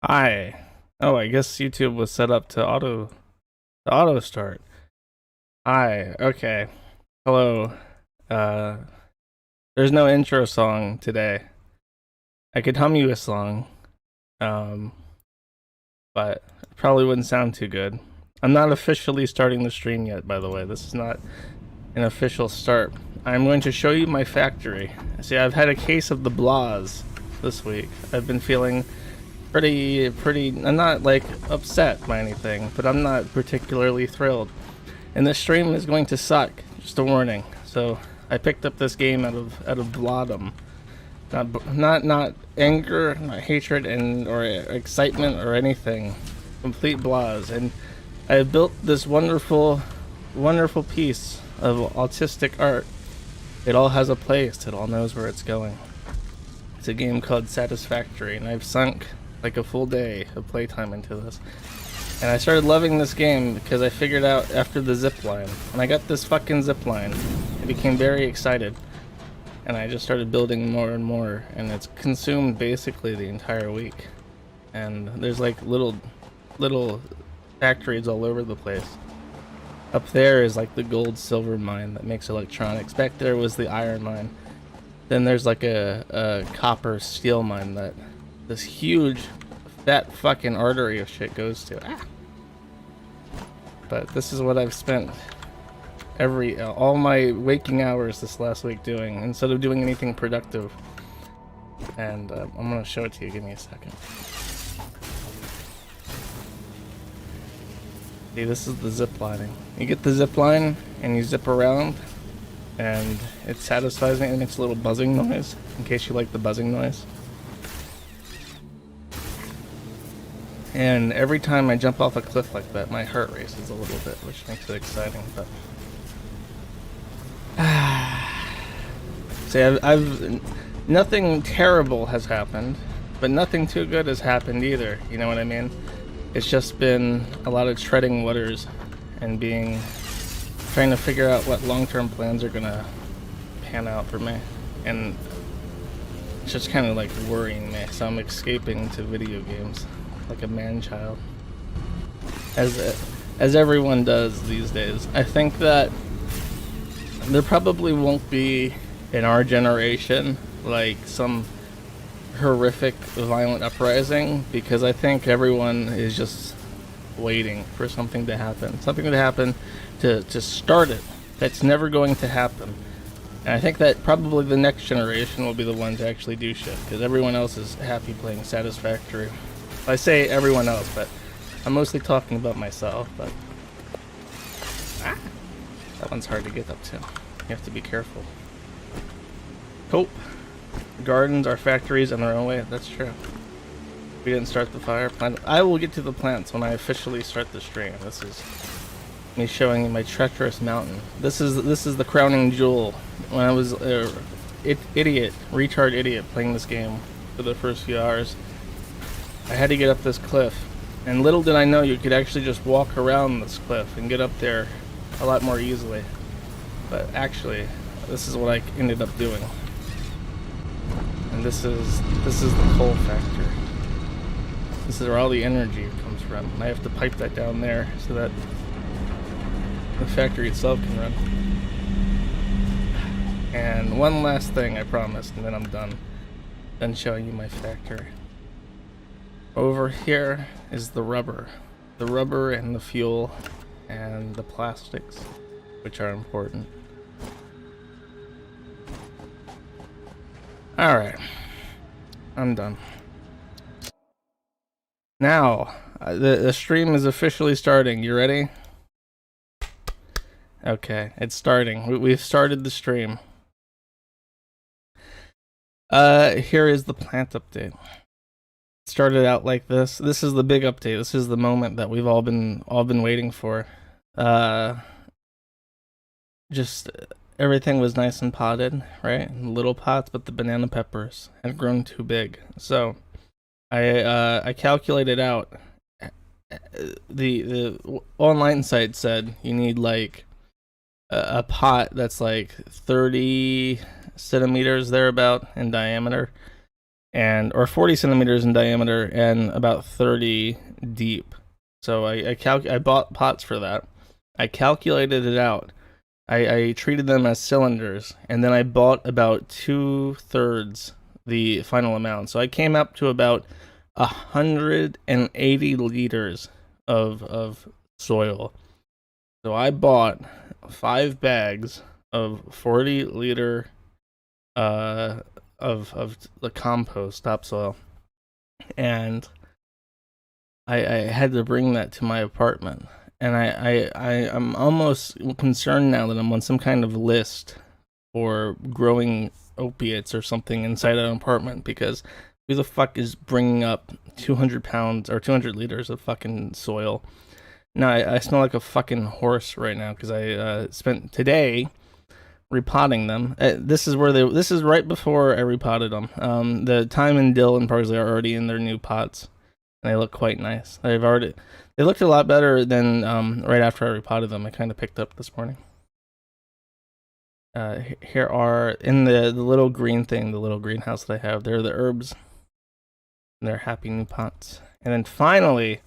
Hi. Oh, I guess YouTube was set up to auto start. Hi. Okay. Hello. Uh there's no intro song today. I could hum you a song. Um but it probably wouldn't sound too good. I'm not officially starting the stream yet, by the way. This is not an official start. I'm going to show you my factory. See, I've had a case of the blahs this week. I've been feeling pretty I'm not like upset by anything, but I'm not particularly thrilled, and this stream is going to suck, just a warning. So I picked up this game out of Bloodum. Not anger, not hatred, and or excitement or anything. Complete blahs. And I have built this wonderful piece of autistic art. It all has a place, it all knows where it's going. It's a game called Satisfactory, and I've sunk like a full day of playtime into this. And I started loving this game because I figured out after the zip line. When I got this fucking zip line, I became very excited. And I just started building more and more, and it's consumed basically the entire week. And there's like little factories all over the place. Up there is like the gold silver mine that makes electronics. Back there was the iron mine. Then there's like a copper steel mine that this huge fat fucking artery of shit goes to. But this is what I've spent all my waking hours this last week doing, instead of doing anything productive. And I'm gonna show it to you. Give me a second. See, this is the zip lining. You get the zip line and you zip around, and it satisfies me. It makes a little buzzing noise, in case you like the buzzing noise. And every time I jump off a cliff like that, my heart races a little bit, which makes it exciting. But see, I've nothing terrible has happened, but nothing too good has happened either. You know what I mean? It's just been a lot of treading waters and trying to figure out what long-term plans are gonna pan out for me, and it's just kind of like worrying me. So I'm escaping to video games like a man-child, as everyone does these days. I think that there probably won't be in our generation like some horrific violent uprising, because I think everyone is just waiting for something to happen to start it. That's never going to happen. And I think that probably the next generation will be the one to actually do shit, because everyone else is happy playing Satisfactory. I say everyone else, but I'm mostly talking about myself. But that one's hard to get up to. You have to be careful. Cope. Gardens are factories in their own way. That's true. We didn't start the fire plant. I will get to the plants when I officially start the stream. This is me showing you my treacherous mountain. This is the crowning jewel. When I was retard idiot playing this game for the first few hours, I had to get up this cliff, and little did I know you could actually just walk around this cliff and get up there a lot more easily. But actually, this is what I ended up doing. And this is the coal factory. This is where all the energy comes from. And I have to pipe that down there so that the factory itself can run. And one last thing, I promised, and then I'm done. Then showing you my factory. Over here is the rubber. The rubber and the fuel and the plastics, which are important. Alright. I'm done. Now, the stream is officially starting. You ready? Okay, it's starting. We've started the stream. Here is the plant update. It started out like this. This is the big update. This is the moment that we've all been waiting for. Just everything was nice and potted, right? In little pots, but the banana peppers had grown too big. So I calculated out. The online site said you need like a pot that's like 30 centimeters thereabout in diameter, and or 40 centimeters in diameter and about 30 deep. So I bought pots for that. I calculated it out. I treated them as cylinders, and then I bought about 2/3 the final amount. So I came up to about 180 liters of soil. So I bought 5 bags of 40-liter of the compost topsoil, and I had to bring that to my apartment. And I'm almost concerned now that I'm on some kind of list for growing opiates or something inside an apartment, because who the fuck is bringing up 200 pounds or 200 liters of fucking soil? No, I smell like a fucking horse right now because I spent today repotting them. This is right before I repotted them. The thyme and dill and parsley are already in their new pots, and they look quite nice. They looked a lot better than right after I repotted them. I kind of picked up this morning. Here are in the little green thing, the little greenhouse that I have. They're the herbs. And they're happy new pots. And then finally,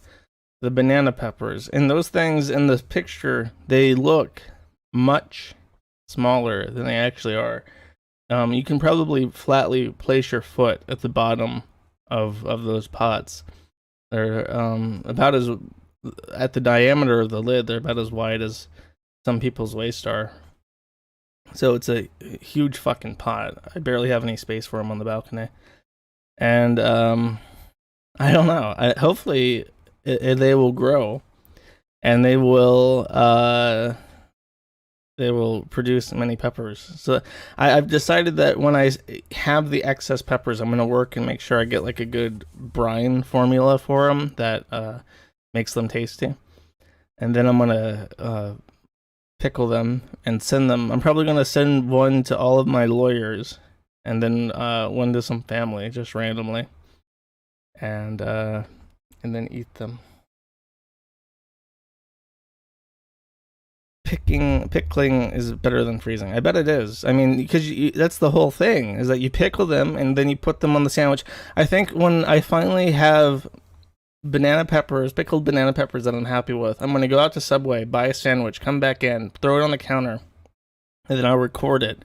the banana peppers. And those things in the picture, they look much smaller than they actually are. You can probably flatly place your foot at the bottom of those pots. They're about as, at the diameter of the lid, they're about as wide as some people's waist are. So it's a huge fucking pot. I barely have any space for them on the balcony. And I don't know. Hopefully they will grow, and they will produce many peppers. So I've decided that when I have the excess peppers, I'm going to work and make sure I get like a good brine formula for them that makes them tasty. And then I'm going to pickle them and send them. I'm probably going to send one to all of my lawyers, and then one to some family, just randomly. And then eat them. Pickling is better than freezing. I bet it is. I mean, because that's the whole thing, is that you pickle them and then you put them on the sandwich. I think when I finally have pickled banana peppers that I'm happy with, I'm going to go out to Subway, buy a sandwich, come back in, throw it on the counter, and then I'll record it.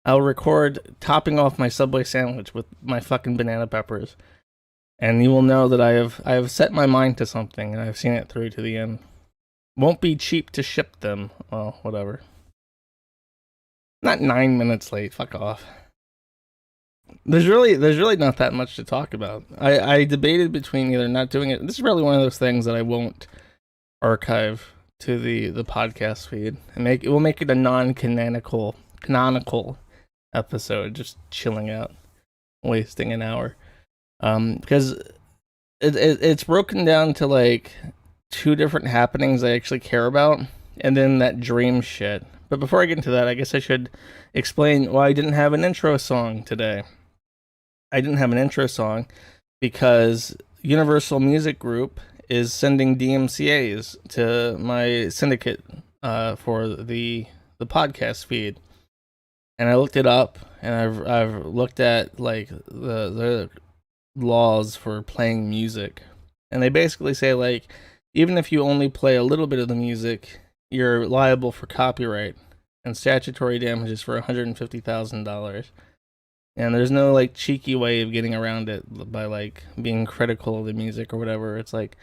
I'll record topping off my Subway sandwich with my fucking banana peppers. And you will know that I have set my mind to something, and I've seen it through to the end. Won't be cheap to ship them. Well, whatever. Not 9 minutes late. Fuck off. There's really not that much to talk about. I debated between either not doing it. This is really one of those things that I won't archive to the podcast feed, and we'll make it a non-canonical episode, just chilling out, wasting an hour. Because it's broken down to like 2 different happenings I actually care about, and then that dream shit. But before I get into that, I guess I should explain why I didn't have an intro song today. I didn't have an intro song because Universal Music Group is sending DMCAs to my syndicate for the podcast feed. And I looked it up, and I've looked at like the laws for playing music, and they basically say like, even if you only play a little bit of the music, you're liable for copyright and statutory damages for $150,000. And there's no like cheeky way of getting around it by like being critical of the music or whatever. It's like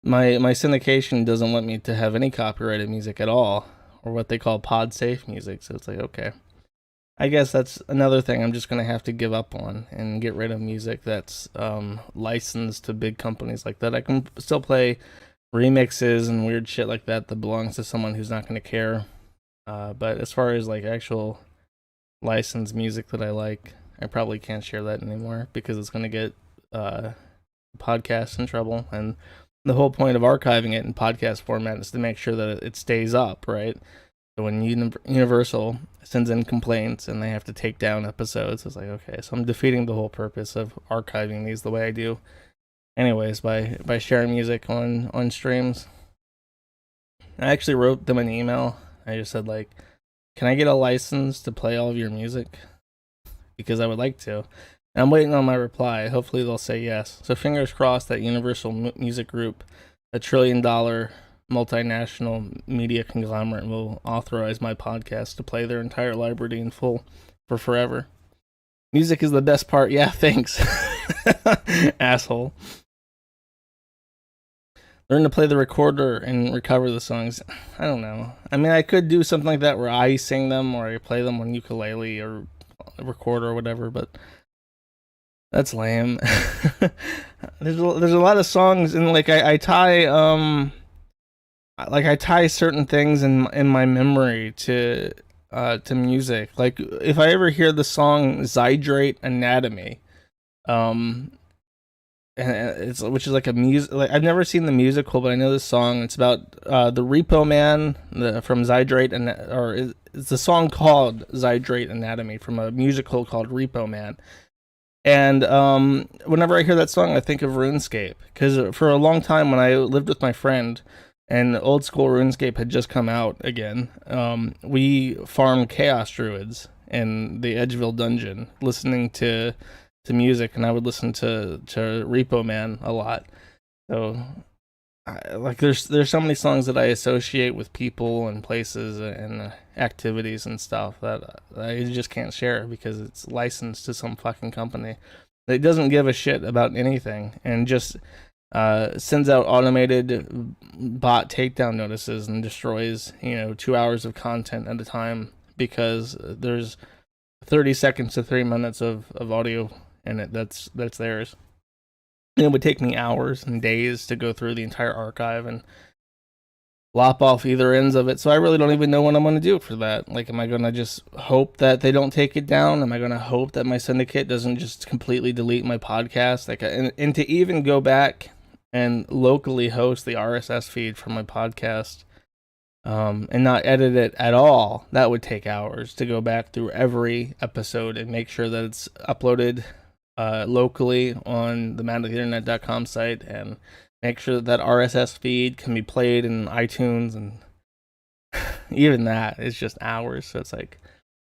my syndication doesn't want me to have any copyrighted music at all, or what they call pod safe music. So it's like, okay, I guess that's another thing I'm just going to have to give up on and get rid of music that's licensed to big companies like that. I can still play remixes and weird shit like that belongs to someone who's not going to care. But as far as like actual licensed music that I like, I probably can't share that anymore because it's going to get podcasts in trouble. And the whole point of archiving it in podcast format is to make sure that it stays up, right? So when Universal sends in complaints and they have to take down episodes, it's like, okay, so I'm defeating the whole purpose of archiving these the way I do anyways, by sharing music on streams. I actually wrote them an email. I just said like, can I get a license to play all of your music? Because I would like to. I'm waiting on my reply. Hopefully they'll say yes. So fingers crossed that Universal Music Group, a $1 trillion multinational media conglomerate, will authorize my podcast to play their entire library in full for forever. Music is the best part. Yeah, thanks. Asshole. Learn to play the recorder and recover the songs. I don't know. I mean, I could do something like that where I sing them or I play them on ukulele or recorder or whatever, but that's lame. there's a lot of songs, and like I tie certain things in my memory to music. Like if I ever hear the song Zydrate Anatomy, and it's which is like a music, like I've never seen the musical, but I know this song. It's about the Repo Man from Zydrate, and it's a song called Zydrate Anatomy from a musical called Repo Man. And whenever I hear that song, I think of RuneScape, because for a long time when I lived with my friend and old school RuneScape had just come out again, we farmed Chaos Druids in the Edgeville dungeon, listening to music, and I would listen to Repo Man a lot. So there's so many songs that I associate with people and places and activities and stuff that I just can't share because it's licensed to some fucking company that doesn't give a shit about anything and just sends out automated bot takedown notices and destroys 2 hours of content at a time because there's 30 seconds to 3 minutes of audio in it that's theirs. And it would take me hours and days to go through the entire archive and lop off either ends of it. So I really don't even know what I'm going to do for that. Like, am I going to just hope that they don't take it down? Am I going to hope that my syndicate doesn't just completely delete my podcast? Like, and to even go back and locally host the RSS feed for my podcast and not edit it at all, that would take hours to go back through every episode and make sure that it's uploaded locally on the manoftheinternet.com site and make sure that RSS feed can be played in iTunes, and even that is just hours. So it's like,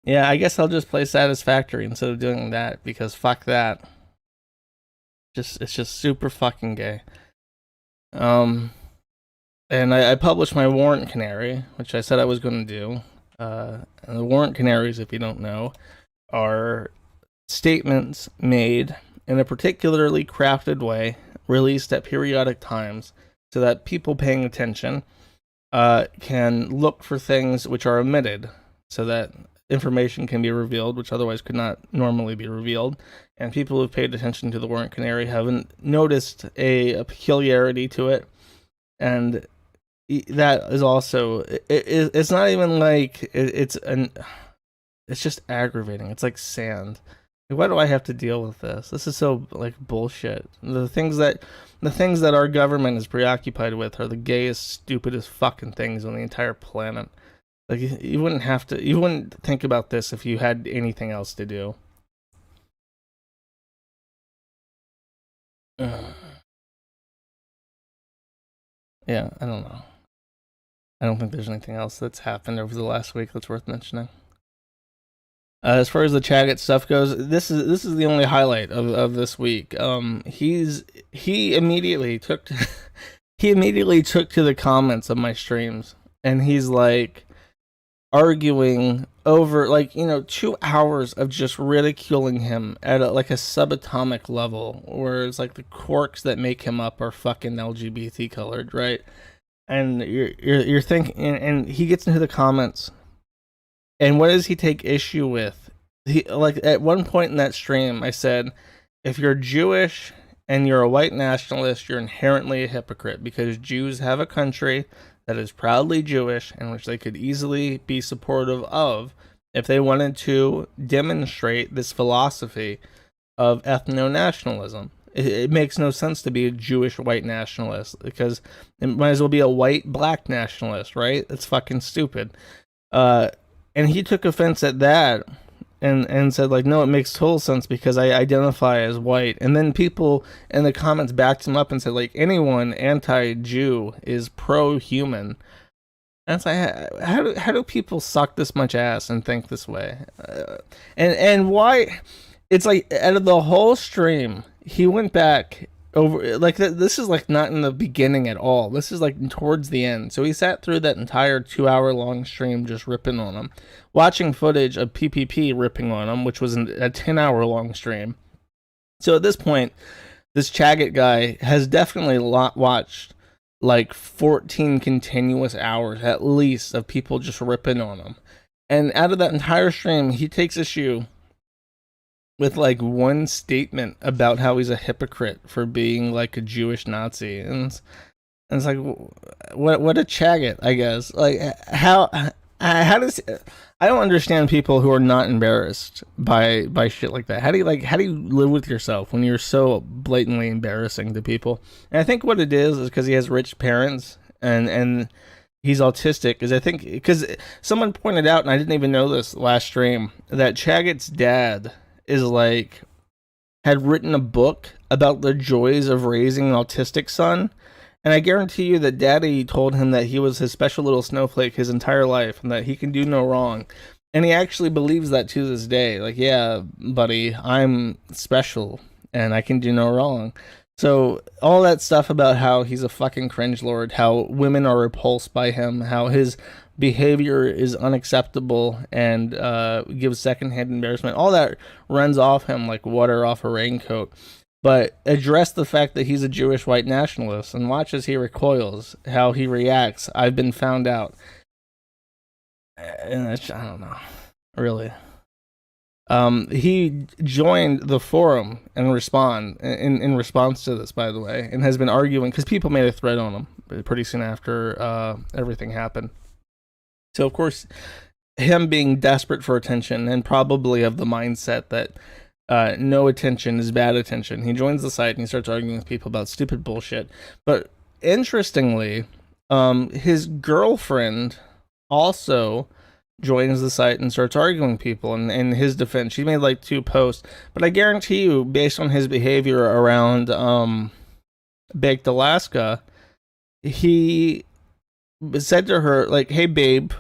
yeah, I guess I'll just play Satisfactory instead of doing that because fuck that. It's just super fucking gay. And I published my Warrant Canary, which I said I was going to do. And the Warrant Canaries, if you don't know, are statements made in a particularly crafted way, released at periodic times, so that people paying attention can look for things which are omitted, so that information can be revealed, which otherwise could not normally be revealed. And people who've paid attention to the Warrant Canary haven't noticed a peculiarity to it, and that is also it's not even like it's just aggravating. It's like sand. Why do I have to deal with this? This is so like bullshit. The things that our government is preoccupied with are the gayest, stupidest fucking things on the entire planet. Like you wouldn't think about this if you had anything else to do. Yeah, I don't know. I don't think there's anything else that's happened over the last week that's worth mentioning. As far as the Chaggot stuff goes, this is the only highlight of this week. He immediately took to, the comments of my streams, and he's like arguing over 2 hours of just ridiculing him at a subatomic level, where it's like the quarks that make him up are fucking LGBT colored, right? And you're thinking, and he gets into the comments. And what does he take issue with? He at one point in that stream, I said, if you're Jewish and you're a white nationalist, you're inherently a hypocrite because Jews have a country that is proudly Jewish and which they could easily be supportive of if they wanted to demonstrate this philosophy of ethno-nationalism. It makes no sense to be a Jewish white nationalist because it might as well be a white black nationalist, right? It's fucking stupid. And he took offense at that and said, no, it makes total sense because I identify as white. And then people in the comments backed him up and said, anyone anti-Jew is pro-human. And it's like, how do people suck this much ass and think this way? And why? It's like out of the whole stream, he went back over like this is like not in the beginning at all. This is like towards the end. So he sat through that entire 2 hour long stream just ripping on him, watching footage of PPP ripping on him, which was a 10 hour long stream. So at this point, this Chaggot guy has definitely watched like 14 continuous hours at least of people just ripping on him. And out of that entire stream, he takes issue with like one statement about how he's a hypocrite for being like a Jewish Nazi, and it's like, what a Chaggot, I guess. Like how does I don't understand people who are not embarrassed by shit like that. How do you live with yourself when you're so blatantly embarrassing to people? And I think what it is because he has rich parents and he's autistic. Is I think because someone pointed out, and I didn't even know this last stream, that Chaggot's dad is like had written a book about the joys of raising an autistic son, and I guarantee you that daddy told him that he was his special little snowflake his entire life and that he can do no wrong, and he actually believes that to this day. Like, yeah, buddy, I'm special and I can do no wrong. So all that stuff about how he's a fucking cringe lord, how women are repulsed by him, how his behavior is unacceptable and gives secondhand embarrassment, all that runs off him like water off a raincoat. But address the fact that he's a Jewish white nationalist and watch as he recoils, how he reacts. I've been found out. And I don't know, really. He joined the forum and in response to this, by the way, and has been arguing because people made a thread on him pretty soon after everything happened. So of course, him being desperate for attention and probably of the mindset that no attention is bad attention, he joins the site and he starts arguing with people about stupid bullshit. But interestingly, his girlfriend also joins the site and starts arguing people in his defense. She made like 2 posts, but I guarantee you, based on his behavior around Baked Alaska, he said to her like, hey babe.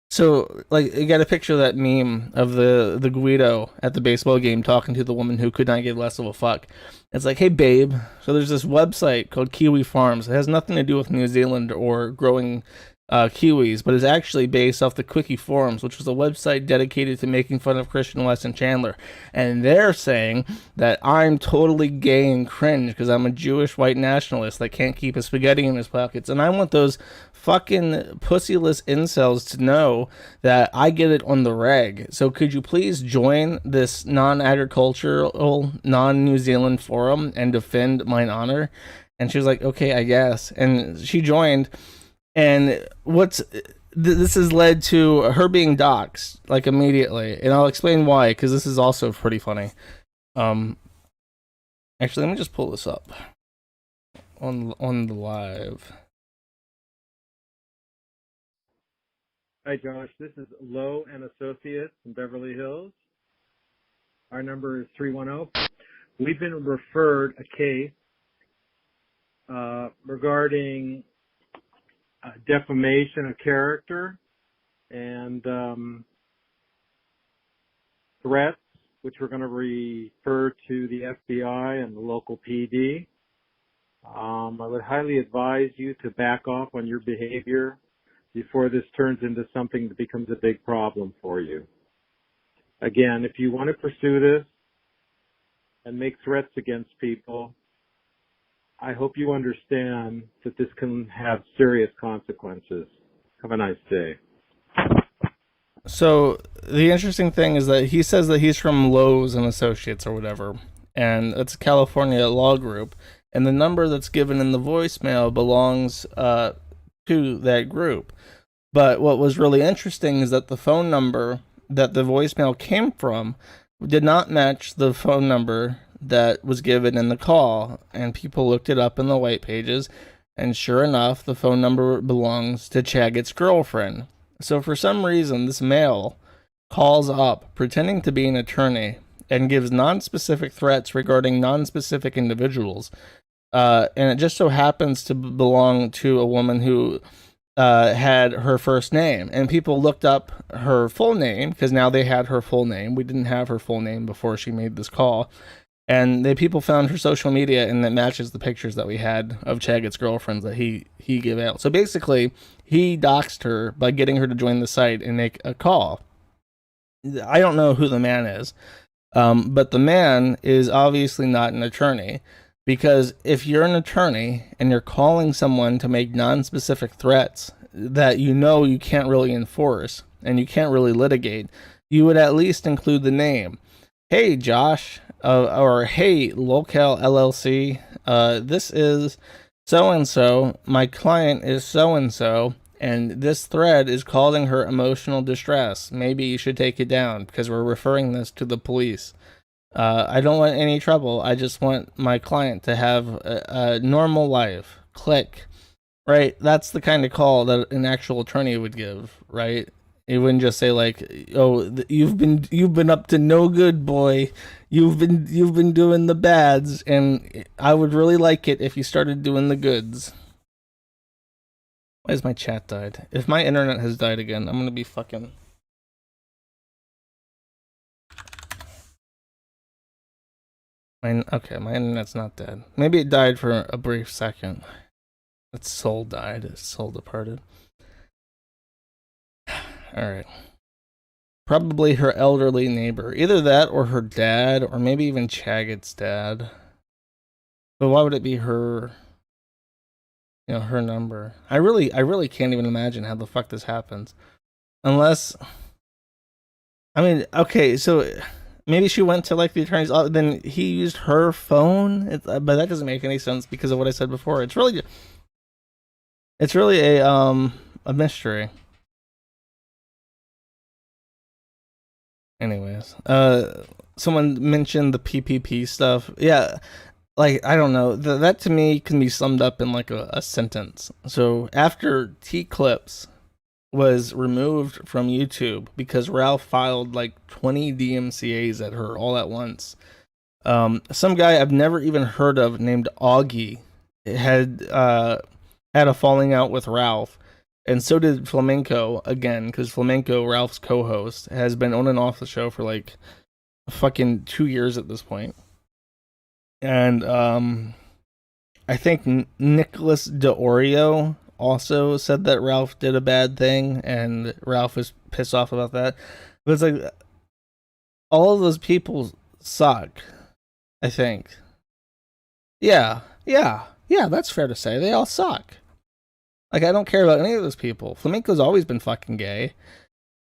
So like, you got a picture of that meme of the Guido at the baseball game talking to the woman who could not give less of a fuck. It's like, hey babe. So there's this website called Kiwi Farms. It has nothing to do with New Zealand or growing kiwis, but is actually based off the Quickie Forums, which was a website dedicated to making fun of Christian Weston Chandler. And they're saying that I'm totally gay and cringe because I'm a Jewish white nationalist that can't keep a spaghetti in his pockets. And I want those fucking pussyless incels to know that I get it on the reg. So could you please join this non-agricultural, non-New Zealand forum and defend mine honor? And she was like, okay, I guess. And she joined. And this has led to her being doxxed like immediately, and I'll explain why, because this is also pretty funny. Actually, let me just pull this up on the live. Hi Josh, this is Lowe and Associates in Beverly Hills. Our number is 310. We've been referred a case regarding defamation of character and threats, which we're going to refer to the FBI and the local PD. I would highly advise you to back off on your behavior before this turns into something that becomes a big problem for you. Again, if you want to pursue this and make threats against people, I hope you understand that this can have serious consequences. Have a nice day. So the interesting thing is that he says that he's from Lowe's and Associates or whatever, and it's a California law group, and the number that's given in the voicemail belongs to that group. But what was really interesting is that the phone number that the voicemail came from did not match the phone number that was given in the call, and people looked it up in the white pages, and sure enough, the phone number belongs to Chaggot's girlfriend. So for some reason, this male calls up pretending to be an attorney and gives non-specific threats regarding non-specific individuals, and it just so happens to belong to a woman who had her first name, and people looked up her full name because now they had her full name. We didn't have her full name before she made this call, and the people found her social media, and that matches the pictures that we had of Chaggot's girlfriends that he gave out. So basically, he doxed her by getting her to join the site and make a call. I don't know who the man is, but the man is obviously not an attorney. Because if you're an attorney and you're calling someone to make non-specific threats that you can't really enforce and you can't really litigate, you would at least include the name. Hey, Josh, or hey, Locale LLC, this is so-and-so. My client is so-and-so, and this thread is causing her emotional distress. Maybe you should take it down because we're referring this to the police. I don't want any trouble. I just want my client to have a normal life. Click. Right? That's the kind of call that an actual attorney would give, right? It wouldn't just say like, "Oh, you've been up to no good, boy. You've been doing the bads, and I would really like it if you started doing the goods." Why has my chat died? If my internet has died again, I'm gonna be fucking... Okay, my internet's not dead. Maybe it died for a brief second. Its soul died. Its soul departed. Alright. Probably her elderly neighbor. Either that or her dad, or maybe even Chaggot's dad. But why would it be her... her number? I really can't even imagine how the fuck this happens. Unless... I mean, okay, so... Maybe she went to like the attorney's office, then he used her phone. But that doesn't make any sense because of what I said before. It's really a mystery. Anyways, someone mentioned the PPP stuff. Yeah, like I don't know. That to me can be summed up in like a sentence. So after T-Clips was removed from YouTube because Ralph filed like 20 DMCAs at her all at once. Some guy I've never even heard of named Augie had a falling out with Ralph, and so did Flamenco again, because Flamenco, Ralph's co-host, has been on and off the show for like fucking 2 years at this point. And I think Nicholas DeOrio also said that Ralph did a bad thing, and Ralph was pissed off about that. But it's like, all of those people suck, I think. Yeah, that's fair to say. They all suck. Like, I don't care about any of those people. Flamenco's always been fucking gay,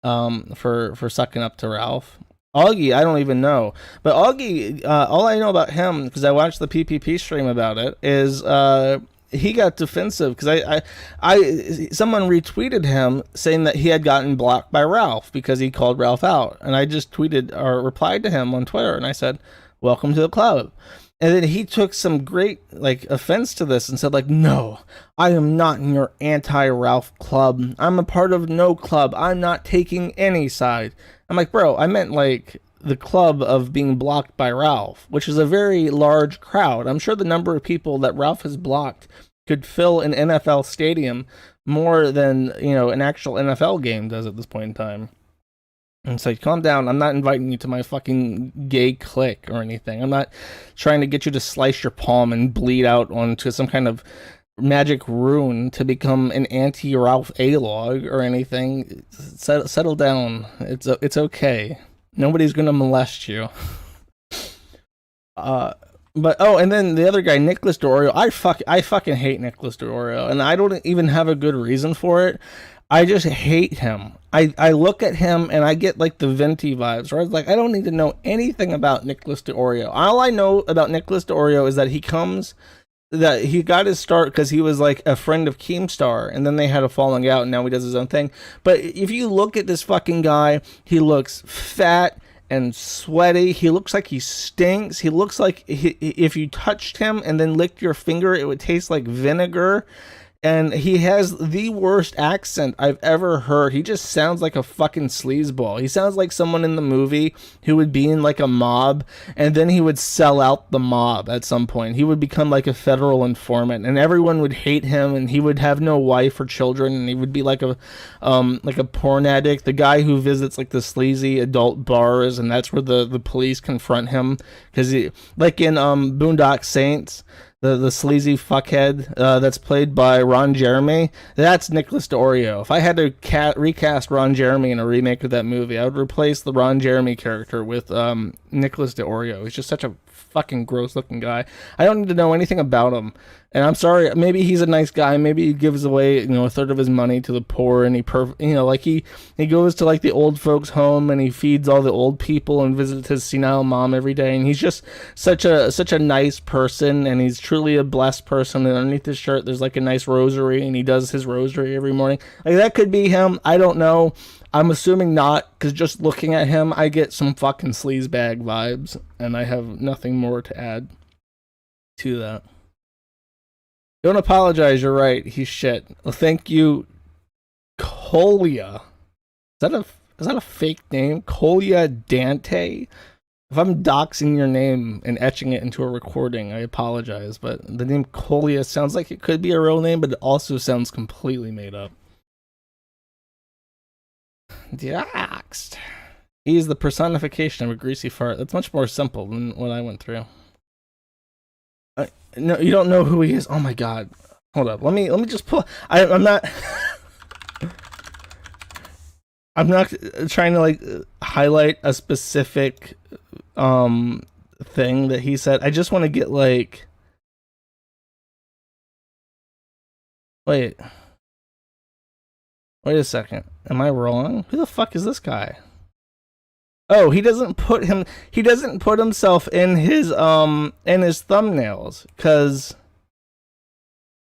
for sucking up to Ralph. Augie, I don't even know. But Augie, all I know about him, because I watched the PPP stream about it, is, he got defensive because someone retweeted him saying that he had gotten blocked by Ralph because he called Ralph out, and I just tweeted or replied to him on Twitter, and I said, "Welcome to the club." And then he took some great like offense to this and said like, "No, I am not in your anti-Ralph club. I'm a part of no club. I'm not taking any side." I'm like, bro, I meant like the club of being blocked by Ralph, which is a very large crowd. I'm sure the number of people that Ralph has blocked could fill an NFL stadium more than, an actual NFL game does at this point in time. And it's like, calm down. I'm not inviting you to my fucking gay clique or anything. I'm not trying to get you to slice your palm and bleed out onto some kind of magic rune to become an anti-Ralph A-log or anything. Settle down. It's okay. Nobody's gonna molest you. And then the other guy, Nicholas DeOrio, I fucking hate Nicholas DeOrio, and I don't even have a good reason for it. I just hate him. I look at him and I get like the Venti vibes, where I was like, I don't need to know anything about Nicholas DeOrio. All I know about Nicholas DeOrio is that he got his start because he was like a friend of Keemstar, and then they had a falling out, and now he does his own thing. But if you look at this fucking guy, he looks fat and sweaty. He looks like he stinks. He looks like if you touched him and then licked your finger, it would taste like vinegar. and he has the worst accent I've ever heard. He just sounds like a fucking sleazeball. He sounds like someone in the movie who would be in like a mob, and then he would sell out the mob at some point. He would become like a federal informant, and everyone would hate him, and he would have no wife or children, and he would be like a porn addict, the guy who visits like the sleazy adult bars, and that's where the police confront him, because he, like in Boondock Saints, the sleazy fuckhead that's played by Ron Jeremy, that's Nicholas D'Orio. If I had to recast Ron Jeremy in a remake of that movie, I would replace the Ron Jeremy character with Nicholas D'Orio. He's just such a fucking gross looking guy. I don't need to know anything about him. And I'm sorry, maybe he's a nice guy. Maybe he gives away, a third of his money to the poor, and he goes to like the old folks' home, and he feeds all the old people and visits his senile mom every day. And he's just such a nice person, and he's truly a blessed person. And underneath his shirt, there's like a nice rosary, and he does his rosary every morning. Like, that could be him. I don't know. I'm assuming not, because just looking at him, I get some fucking sleazebag vibes, and I have nothing more to add to that. Don't apologize, you're right. He's shit. Well, thank you, Colia. Is that a fake name? Colia Dante? If I'm doxing your name and etching it into a recording, I apologize, but the name Colia sounds like it could be a real name, but it also sounds completely made up. Doxed. He's the personification of a greasy fart. That's much more simple than what I went through. No, you don't know who he is. Oh my god. Hold up. Let me just pull. I'm not. I'm not trying to like highlight a specific thing that he said. I just want to get like. Wait a second. Am I wrong? Who the fuck is this guy? Oh, he doesn't put himself in his thumbnails, because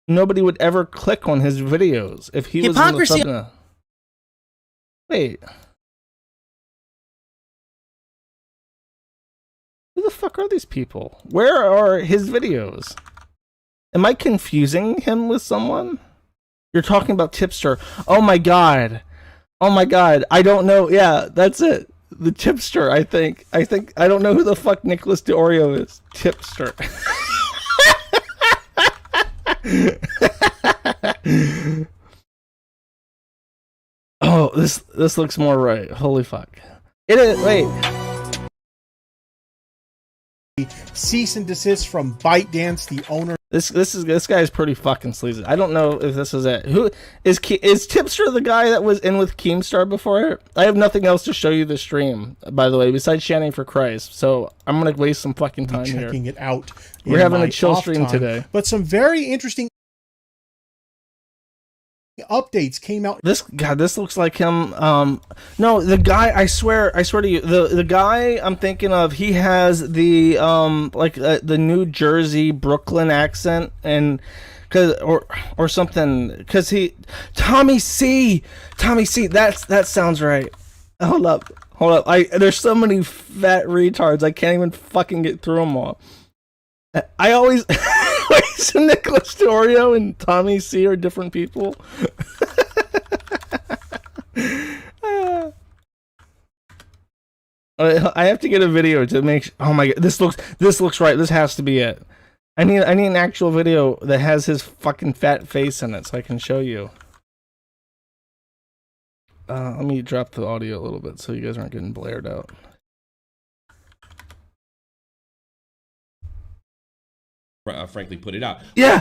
nobody would ever click on his videos if he was in the thumbnail. Wait. Who the fuck are these people? Where are his videos? Am I confusing him with someone? You're talking about Tipster. Oh my god. I don't know. Yeah, that's it. The Tipster, I think I don't know who the fuck Nicholas D'Orio is. Tipster. Oh, this looks more right. Holy fuck. It is. Wait. Cease and desist from ByteDance, the owner. This guy's pretty fucking sleazy. I don't know if this is it. Who is Tipster, the guy that was in with Keemstar before? I have nothing else to show you the stream, by the way, besides chanting for Christ. So I'm gonna waste some fucking time here. Checking it out. We're having a chill stream today. But some very interesting updates came out. This looks like him. No, the guy, I swear to you, the guy I'm thinking of, he has the the New Jersey Brooklyn accent, and or something, because Tommy C, that sounds right. Hold up, there's so many fat retards, I can't even fucking get through them all. I always wait, so Nicholas D'Orio and Tommy C are different people. I have to get a video to make. Oh my god, this looks right. This has to be it. I need an actual video that has his fucking fat face in it so I can show you. Let me drop the audio a little bit so you guys aren't getting blared out. Frankly, put it out. Yeah,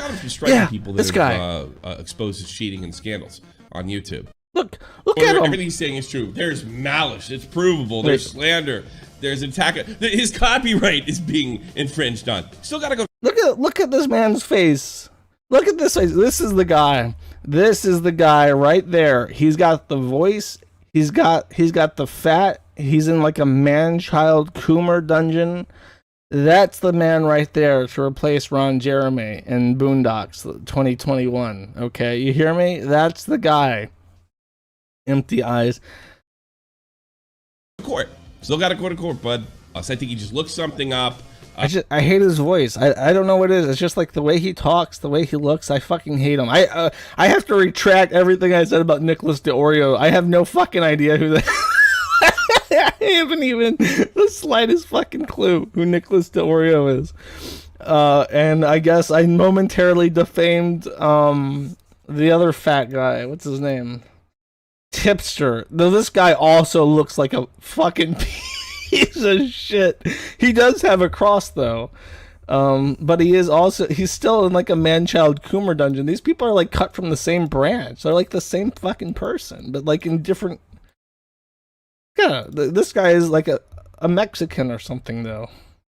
people that this guy exposed his cheating and scandals on YouTube. Look at him. Everything he's saying is true. There's malice. It's provable. There's slander. There's attack. His copyright is being infringed on. Still gotta go. Look at this man's face. Look at this face. This is the guy. This is the guy right there. He's got the voice. He's got the fat. He's in like a man-child Coomer dungeon. That's the man right there to replace Ron Jeremy in Boondocks 2021. Okay, you hear me? That's the guy. Empty eyes. Court. Still got to go to court, bud. I think he just looked something up. I hate his voice. I don't know what it is. It's just like the way he talks, the way he looks. I fucking hate him. I have to retract everything I said about Nicholas DeOrio. I have no fucking idea who that. I haven't even the slightest fucking clue who Nicholas DeOrio is. And I guess I momentarily defamed the other fat guy. What's his name? Tipster. Though this guy also looks like a fucking piece of shit. He does have a cross though. But he's still in like a man-child Coomer dungeon. These people are like cut from the same branch. They're like the same fucking person, but like in different. Yeah, this guy is like a Mexican or something though.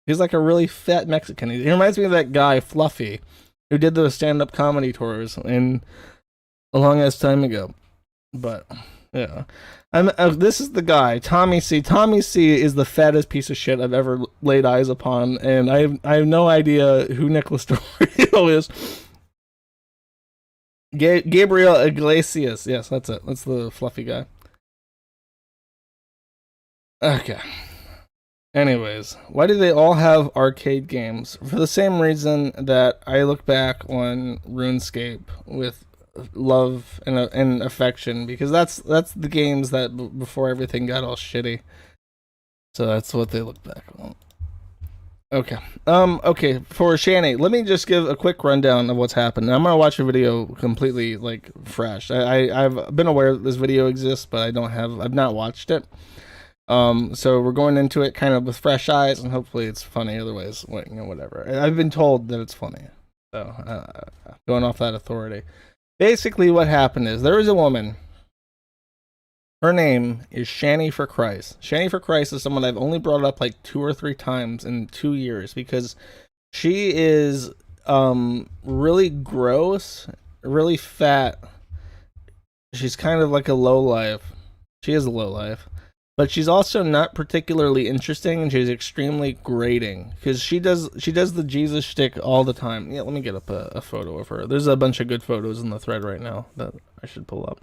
He's like a really fat Mexican. He reminds me of that guy Fluffy, who did those stand-up comedy tours in a long ass time ago. But yeah, this is the guy, Tommy C. Tommy C. is the fattest piece of shit I've ever laid eyes upon, and I have no idea who Nicholas DeOrio is. Gabriel Iglesias, yes, that's it. That's the fluffy guy. Okay. Anyways, why do they all have arcade games? For the same reason that I look back on RuneScape with love and affection, because that's the games that before everything got all shitty. So that's what they look back on. Okay. Okay, for Shani, let me just give a quick rundown of what's happened. I'm gonna watch a video completely like fresh. I've been aware that this video exists, but I've not watched it. So we're going into it kind of with fresh eyes, and hopefully it's funny. Otherwise, whatever. I've been told that it's funny, so going off that authority. Basically, what happened is there was a woman. Her name is Shani for Christ. Shani for Christ is someone I've only brought up like 2 or 3 times in 2 years because she is really gross, really fat. She's kind of like a lowlife. She is a lowlife. But she's also not particularly interesting, and she's extremely grating because she does the Jesus shtick all the time. Yeah, let me get up a photo of her. There's a bunch of good photos in the thread right now that I should pull up.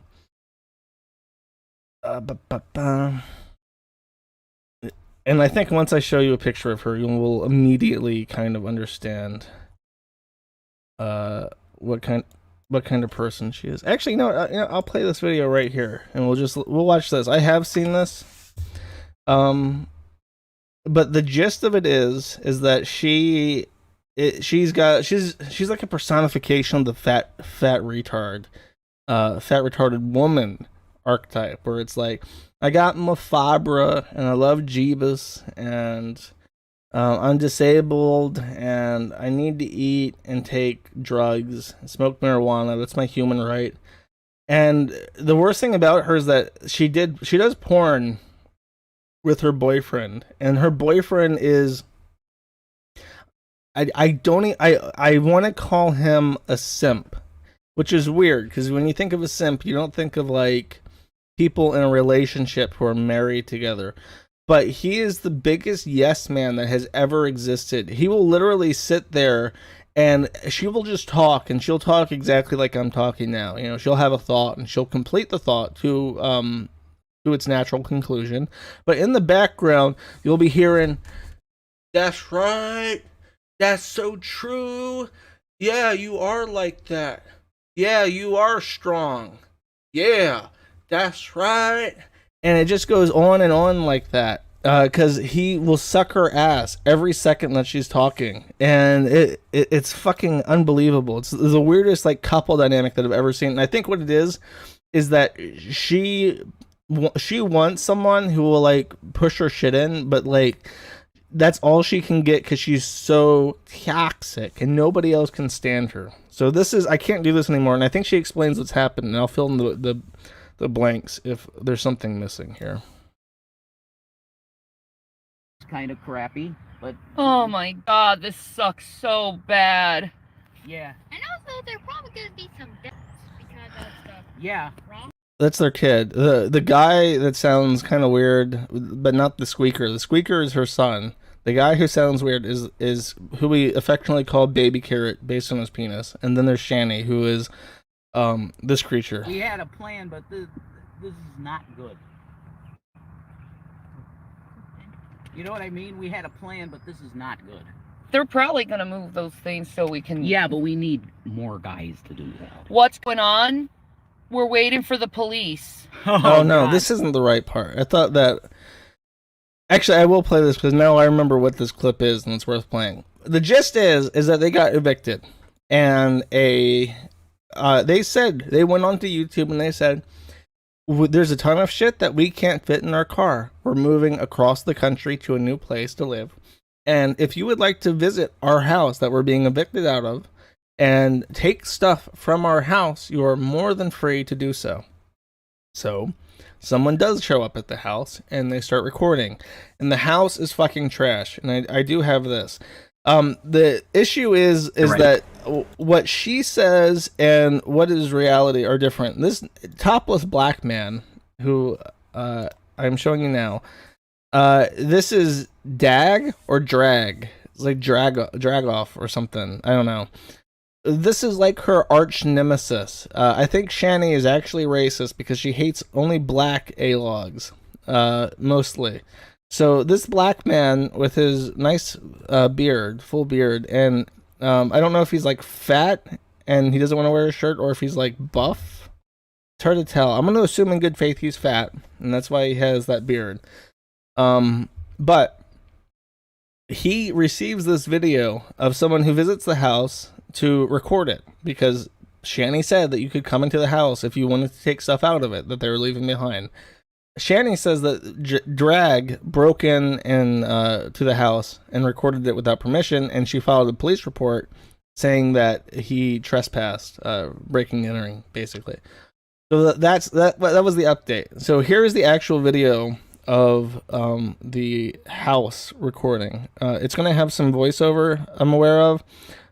And I think once I show you a picture of her, you will immediately kind of understand what kind of person she is. Actually, I'll play this video right here, and we'll watch this. I have seen this. But the gist of it is that she's like a personification of the fat retarded woman archetype, where it's like, I got Mafabra and I love Jeebus and I'm disabled and I need to eat and take drugs, smoke marijuana. That's my human right. And the worst thing about her is that she does porn with her boyfriend, and her boyfriend is I want to call him a simp, which is weird because when you think of a simp, you don't think of like people in a relationship who are married together. But he is the biggest yes man that has ever existed. He will literally sit there and she will just talk, and she'll talk exactly like I'm talking now. She'll have a thought and she'll complete the thought to its natural conclusion, but in the background you'll be hearing, "That's right, that's so true, yeah, you are like that, yeah, you are strong, yeah, that's right," and it just goes on and on like that, because he will suck her ass every second that she's talking, and it's fucking unbelievable. It's the weirdest like couple dynamic that I've ever seen, and I think what it is that she wants someone who will like push her shit in, but like that's all she can get because she's so toxic and nobody else can stand her. So I can't do this anymore, and I think she explains what's happened, and I'll fill in the blanks if there's something missing here. It's kind of crappy, but oh my god, this sucks so bad. Yeah. And also, there probably gonna be some deaths because of stuff. Yeah. Wrong. That's their kid. The guy that sounds kind of weird, but not the squeaker. The squeaker is her son. The guy who sounds weird is who we affectionately call Baby Carrot based on his penis. And then there's Shani, who is this creature. We had a plan, but this is not good. You know what I mean? We had a plan, but this is not good. They're probably gonna move those things so we can. Yeah, but we need more guys to do that. What's going on? We're waiting for the police. Oh no, God. this isn't the right part. I thought that. Actually, I will play this because now I remember what this clip is and it's worth playing. The gist is that they got evicted, and they said they went onto YouTube and they said, "There's a ton of shit that we can't fit in our car. We're moving across the country to a new place to live, and if you would like to visit our house that we're being evicted out of, and take stuff from our house, you are more than free to do so." So someone does show up at the house and they start recording, and the house is fucking trash. And I do have this. The issue is Right. that what she says and what is reality are different. This topless black man who I'm showing you now, this is Dag or Drag. It's like drag off or something. I don't know. This is like her arch nemesis. I think Shani is actually racist because she hates only black A-logs, mostly. So this black man with his nice beard, full beard, and I don't know if he's like fat and he doesn't want to wear a shirt or if he's like buff. It's hard to tell. I'm going to assume in good faith he's fat, and that's why he has that beard. But he receives this video of someone who visits the house to record it because Shani said that you could come into the house if you wanted to take stuff out of it that they were leaving behind. Shani says that Drag broke in to the house and recorded it without permission, and she filed a police report saying that he trespassed, breaking and entering, basically. So that was the update. So here's the actual video of the house recording. It's going to have some voiceover I'm aware of,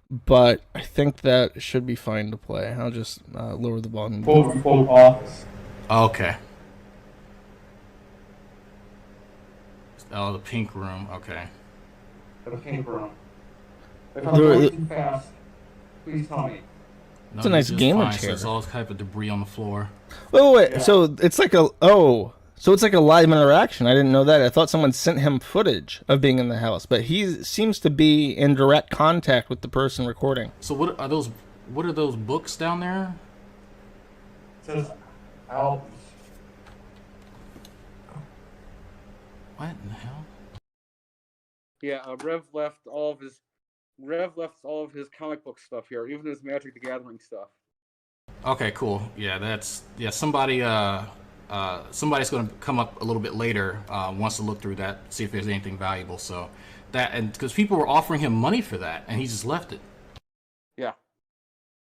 but I think that should be fine to play. I'll just lower the volume. Full office. Okay. Oh, the pink room. Okay. The pink room. If There- I'm going too fast, please tell me. No, It's a nice just gamer fine. So chair. there's all type of debris on the floor. Wait. Yeah. So it's like so it's like a live interaction. I didn't know that. I thought someone sent him footage of being in the house, but he seems to be in direct contact with the person recording. So what are those? What are those books down there? It says albums. What in the hell? Yeah, Rev left all of his comic book stuff here, even his Magic the Gathering stuff. Okay, cool. Yeah, somebody somebody's gonna come up a little bit later, wants to look through that, see if there's anything valuable. So that, and because people were offering him money for that, and he just left it. Yeah.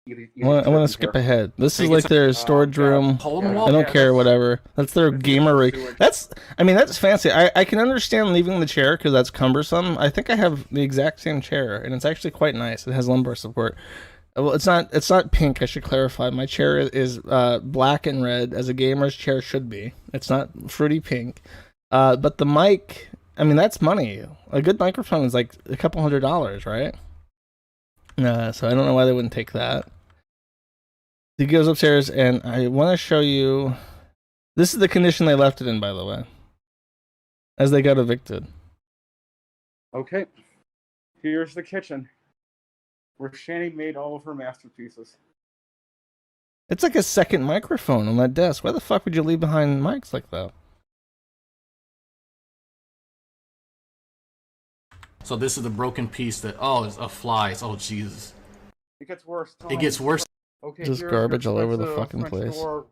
I want to skip ahead. This is like their storage room. Hole in the Yeah. wall. I don't care, whatever. That's their gamer rig. Sewage. That's fancy. I can understand leaving the chair because that's cumbersome. I think I have the exact same chair, and it's actually quite nice. It has lumbar support. Well, it's not pink. I should clarify. My chair is black and red, as a gamer's chair should be. It's not fruity pink. But the mic, I mean, that's money. A good microphone is like a couple $100, right? So I don't know why they wouldn't take that. He goes upstairs, and I want to show you. This is the condition they left it in, by the way, as they got evicted. Okay. Here's the kitchen, where Shani made all of her masterpieces. It's like a second microphone on that desk. Why the fuck would you leave behind mics like that? So this is the broken piece that it's of flies. Oh Jesus! It gets worse. Tell It me. gets worse. Okay, Just here's garbage all over the French fucking place. door,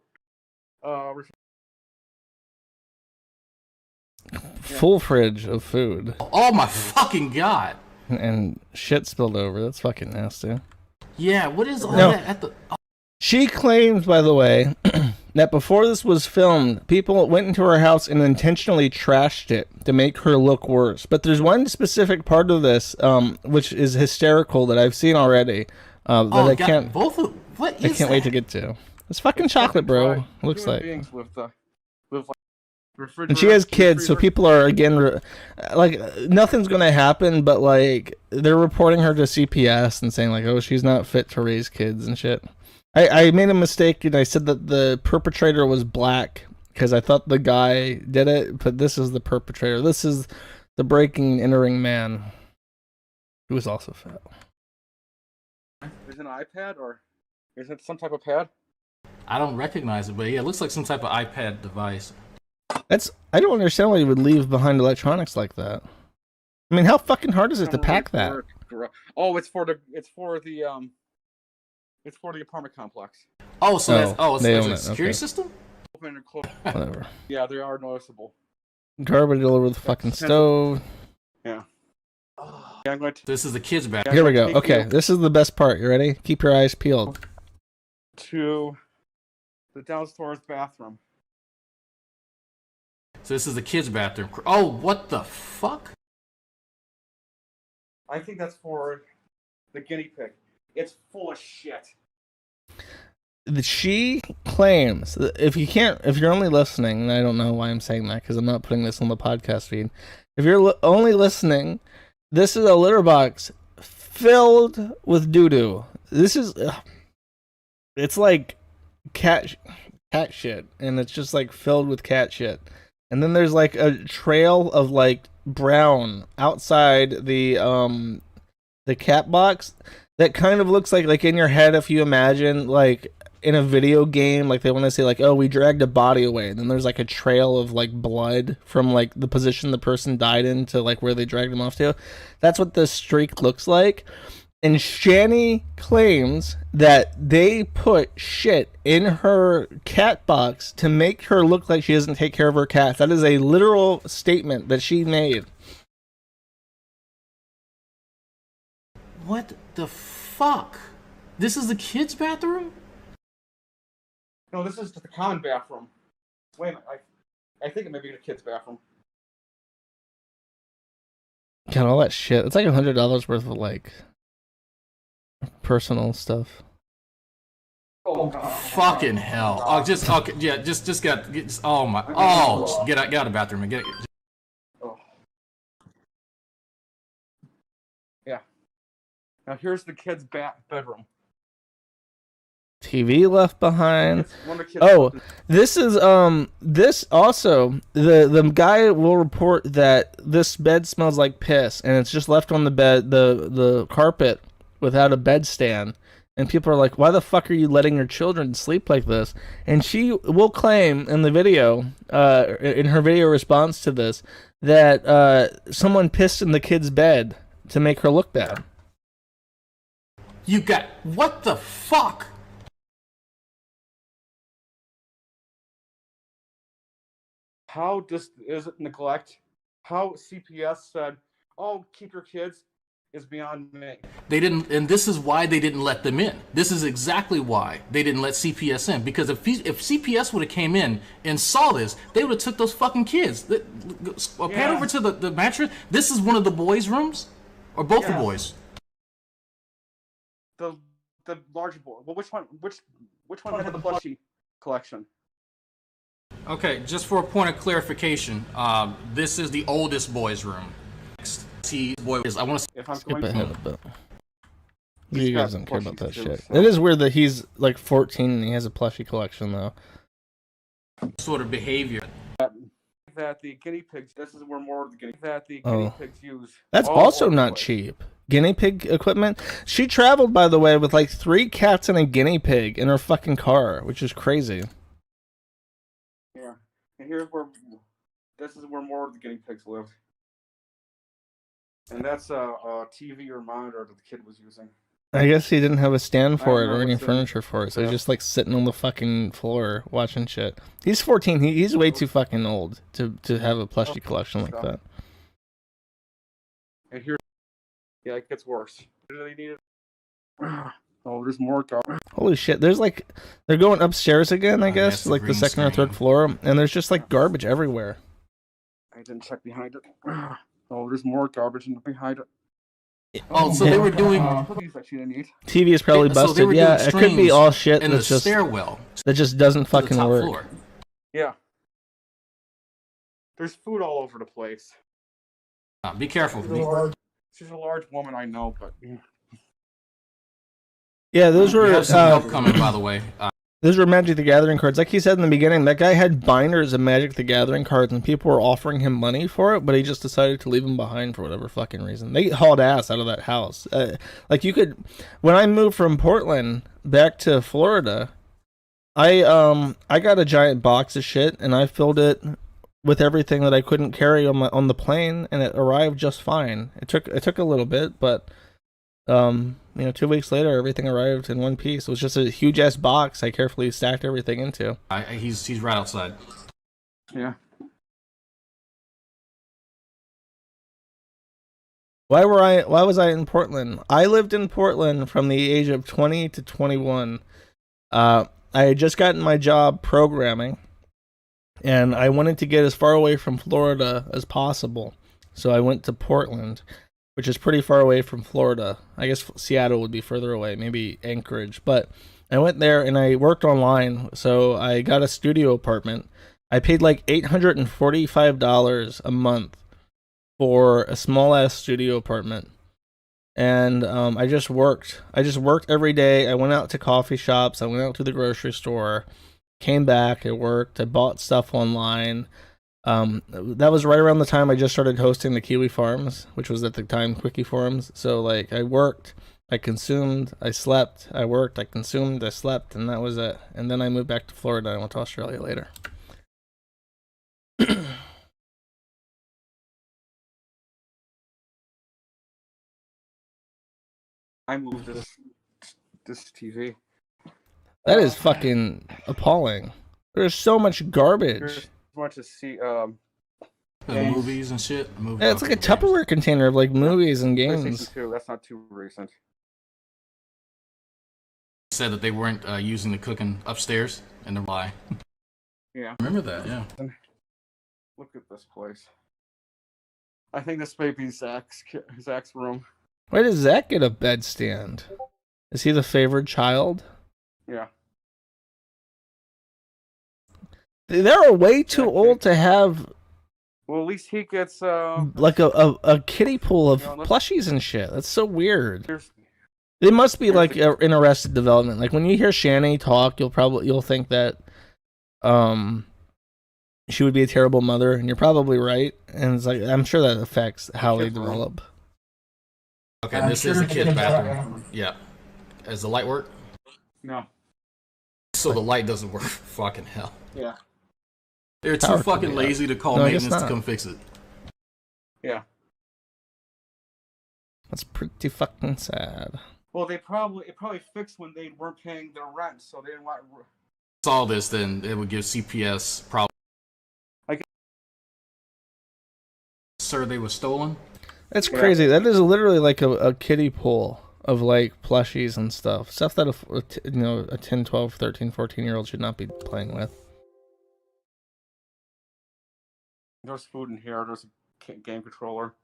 Full fridge of food Oh my fucking god! and shit spilled over. That's fucking nasty. Yeah, what is all No. that at the? She claims, by the way, that before this was filmed, people went into her house and intentionally trashed it to make her look worse. But there's one specific part of this, which is hysterical that I've seen already, that I God, can't. Both of what is I can't wait to that? get to. It's fucking chocolate, bro. Looks Human like. beings with like And she has kids, so refrigerator- people are again like nothing's gonna happen. But like they're reporting her to CPS and saying like, oh, she's not fit to raise kids and shit. I made a mistake and I said that the perpetrator was black because I thought the guy did it, but this is the perpetrator. This is the breaking and entering man Who was also fat. Is it an iPad or is it some type of pad? I don't recognize it, but yeah, it looks like some type of iPad device. I don't understand why you would leave behind electronics like that. I mean, how fucking hard is it to pack that? Oh, it's for the apartment complex. Oh, so it's they a own it. security Okay. system? Open and close. Whatever. Yeah, they are noticeable. Garbage all over the fucking stove. Yeah. Yeah, I'm going to. This is the kids' bathroom. Here we go. Okay, this is the best part. You ready? Keep your eyes peeled. To the downstairs bathroom. So this is the kids' bathroom. Oh, what the fuck? I think that's for the guinea pig. It's full of shit. She claims that if you're only listening, and I don't know why I'm saying that because I'm not putting this on the podcast feed. If you're only listening, this is a litter box filled with doo-doo. This is, it's like cat shit, and it's just like filled with cat shit. And then there's like a trail of like brown outside the cat box that kind of looks like in your head, if you imagine like in a video game, like they want to say like, oh, we dragged a body away, and then there's like a trail of like blood from like the position the person died in to like where they dragged him off to. That's what the streak looks like. And Shani claims that they put shit in her cat box to make her look like she doesn't take care of her cats. That is a literal statement that she made. What the fuck? This is the kids' bathroom? No, this is the common bathroom. Wait a minute. I think it may be the kids' bathroom. Got all that shit. It's like $100 worth of like personal stuff. Oh, God. Fucking hell! Oh, just okay, yeah, just oh my, oh, get out of the bathroom and get. Oh. Yeah. Now here's the kids' bedroom. TV left behind. It's one of the kids' Oh, this is this also the guy will report that this bed smells like piss, and it's just left on the bed, the carpet without a bed stand. And people are like, why the fuck are you letting your children sleep like this? And she will claim in the video, in her video response to this, that someone pissed in the kid's bed to make her look bad. You got what the fuck? How is it neglect? How CPS said, "Oh, keep your kids," is beyond me. They didn't, and this is why they didn't let them in. This is exactly why they didn't let CPS in. Because if CPS would have came in and saw this, they would have took those fucking kids. Pan over to the mattress. This is one of the boys' rooms, or both the boys. The larger boy. Well, which one had the plushie collection? Okay, just for a point of clarification, this is the oldest boy's room. Next, boy is. I want to If I'm skip going ahead to, a bit. He's You got guys don't care about that plushies too, shit. so- It is weird that he's like 14 and he has a plushie collection though. sort of behavior. that the guinea pigs. This is where more of the guinea pigs use. That's all also over the not place. cheap. Guinea pig equipment. She traveled, by the way, with like 3 cats and a guinea pig in her fucking car, which is crazy. Yeah, and this is where more of the guinea pigs live. And that's a TV or monitor that the kid was using. I guess he didn't have a stand I for don't it know or any what's in- furniture for it, so he's Yeah. just like sitting on the fucking floor watching shit. He's 14. He's way too fucking old to have a plushie collection like that. And here, yeah, it gets worse. Do they need it? Oh, there's more garbage. Holy shit! There's like they're going upstairs again. I Oh, guess that's the like the green second or screen. third floor, and there's just like garbage everywhere. I didn't check behind it. Oh, there's more garbage behind it. Oh, so they were doing These that she didn't need. TV is probably So they busted. were Yeah, doing it could be strings all shit in the that's just stairwell that just doesn't to the fucking top work. floor. Yeah. There's food all over the place. Be careful. She's a large woman, I know, but Yeah, those We were have some help coming, by the way. Those were Magic the Gathering cards. Like he said in the beginning, that guy had binders of Magic the Gathering cards, and people were offering him money for it, but he just decided to leave them behind for whatever fucking reason. They hauled ass out of that house. Like you could, when I moved from Portland back to Florida, I got a giant box of shit, and I filled it with everything that I couldn't carry on the plane, and it arrived just fine. It took a little bit, but 2 weeks later, everything arrived in one piece. It was just a huge ass box I carefully stacked everything into. He's right outside. Yeah. Why was I in Portland? I lived in Portland from the age of 20 to 21. I had just gotten my job programming, and I wanted to get as far away from Florida as possible. So I went to Portland, which is pretty far away from Florida. I guess Seattle would be further away, maybe Anchorage. But I went there and I worked online, so I got a studio apartment. I paid like $845 a month for a small-ass studio apartment. And I just worked. I just worked every day. I went out to coffee shops. I went out to the grocery store. Came back. I worked. I bought stuff online. That was right around the time I just started hosting the Kiwi Farms, which was at the time Quickie Forums. So like I worked, I consumed, I slept, I worked, I consumed, I slept, and that was it. And then I moved back to Florida and went to Australia later. I moved this TV. That is fucking appalling. There's so much garbage. There's much to see. Movies and shit. Yeah, it's like a Tupperware container of like movies and games. PlayStation 2, that's not too recent. Said that they weren't using the cooking upstairs in the lie. Yeah. Remember that? Yeah. Look at this place. I think this may be Zach's room. Where does Zach get a bedstand? Is he the favored child? Yeah. They're way too old to have. Well, at least he gets like a kiddie pool of plushies and shit. That's so weird. It must be like in Arrested Development. Like when you hear Shani talk, you'll think that she would be a terrible mother, and you're probably right. And it's like I'm sure that affects how they develop. Okay, this is the kid's bathroom. Yeah. Does the light work? No. So the light doesn't work. Fucking hell. Yeah. They're too fucking lazy to call maintenance to come fix it. Yeah. That's pretty fucking sad. Well, it probably fixed when they weren't paying their rent, so they didn't want. Saw this, then it would give CPS problems. Sir, they were stolen. That's crazy. That is literally like a kiddie pool of like plushies and stuff that a 10, 12, 13, 14-year-old should not be playing with. There's food in here. There's a game controller.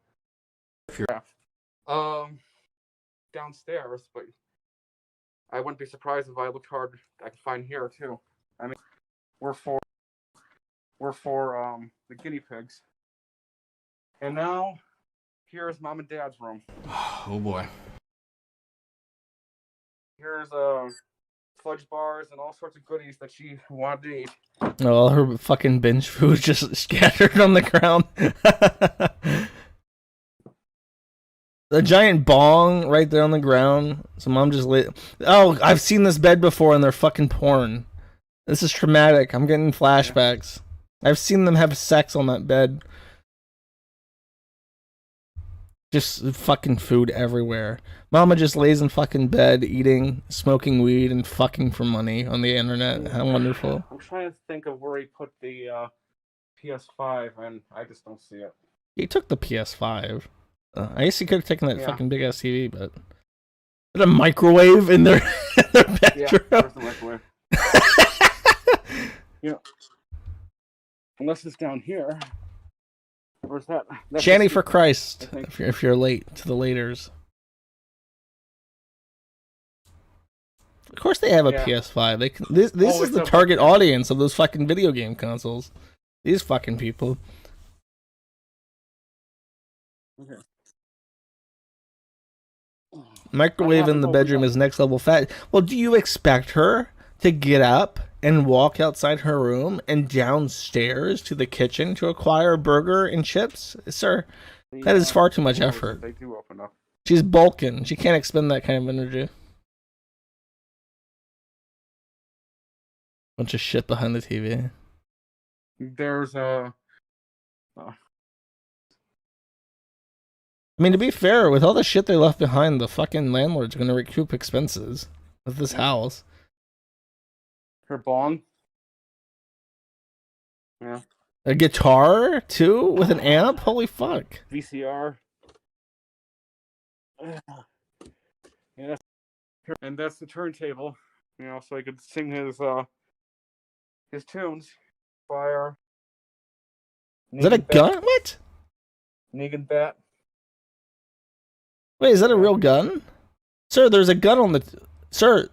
Downstairs, but I wouldn't be surprised if I looked hard. I could find here too. I mean, we're for the guinea pigs. And now, here's Mom and Dad's room. Oh boy. Here's fudge bars and all sorts of goodies that she wanted to eat. Oh, all her fucking binge food just scattered on the ground. The giant bong right there on the ground. So Mom just lit. Oh, I've seen this bed before and they're fucking porn. This is traumatic. I'm getting flashbacks. I've seen them have sex on that bed. Just fucking food everywhere. Mama just lays in fucking bed, eating, smoking weed, and fucking for money on the internet. How wonderful. I'm trying to think of where he put the PS5, and I just don't see it. He took the PS5. I guess he could have taken that fucking big ass TV, but there's a microwave in their, bedroom. Yeah, there's the microwave. Yeah. Unless it's down here. Where's that? Shanny for Christ, if you're late to the laters. Of course they have a PS5. They can, this is the target audience of those fucking video game consoles. These fucking people. Okay. Microwave in the bedroom is next level fat. Well, do you expect her to get up and walk outside her room and downstairs to the kitchen to acquire a burger and chips? Sir, that is far too much effort. They do open up. She's bulking. She can't expend that kind of energy. Bunch of shit behind the TV. There's a. I mean, to be fair, with all the shit they left behind, the fucking landlord's gonna recoup expenses with this house. Her bong. Yeah. A guitar, too? With an amp? Holy fuck. VCR. Yeah, and that's the turntable. You know, so he could sing his tunes. Fire. Is that a gun? What? Negan bat. Wait, is that a real gun? Sir, there's a gun on the... Sir,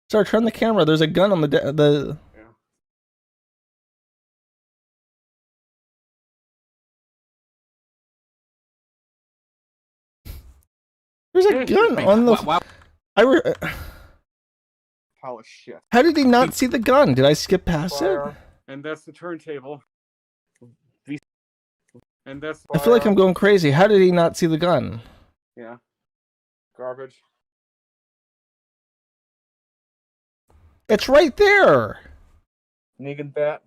turn the camera. There's a gun on the... Yeah. There's a gun on the... Pile of shit. How did he not see the gun? Did I skip past it? And that's the turntable. And that's. I feel like I'm going crazy. How did he not see the gun? Yeah. Garbage. It's right there. Negan bat.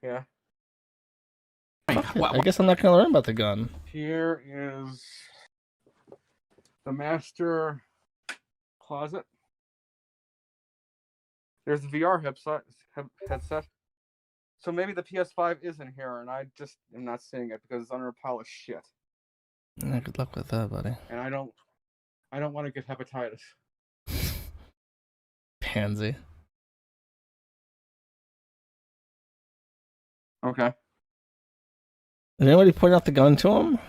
Yeah. I guess I'm not going to learn about the gun. Here is the master closet. There's the VR headset. So maybe the PS5 is in here, and I just am not seeing it because it's under a pile of shit. Yeah, good luck with that, buddy. And I don't want to get hepatitis. Pansy. Okay. Did anybody point out the gun to him?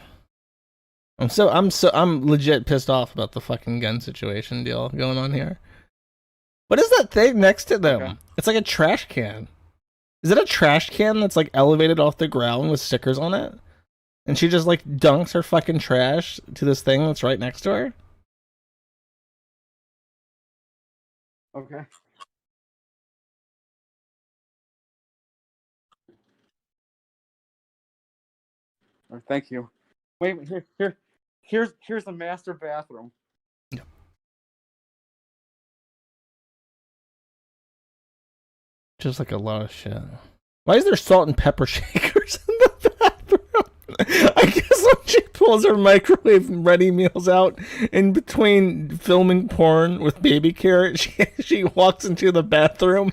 I'm legit pissed off about the fucking gun situation deal going on here. What is that thing next to them? Okay. It's like a trash can. Is it a trash can that's like elevated off the ground with stickers on it? And she just like dunks her fucking trash to this thing that's right next to her? Okay. Oh, thank you. Wait, here's the master bathroom. Yeah. Just like a lot of shit. Why is there salt and pepper shakers in the bathroom? I guess when she pulls her microwave ready meals out in between filming porn with baby carrot, she walks into the bathroom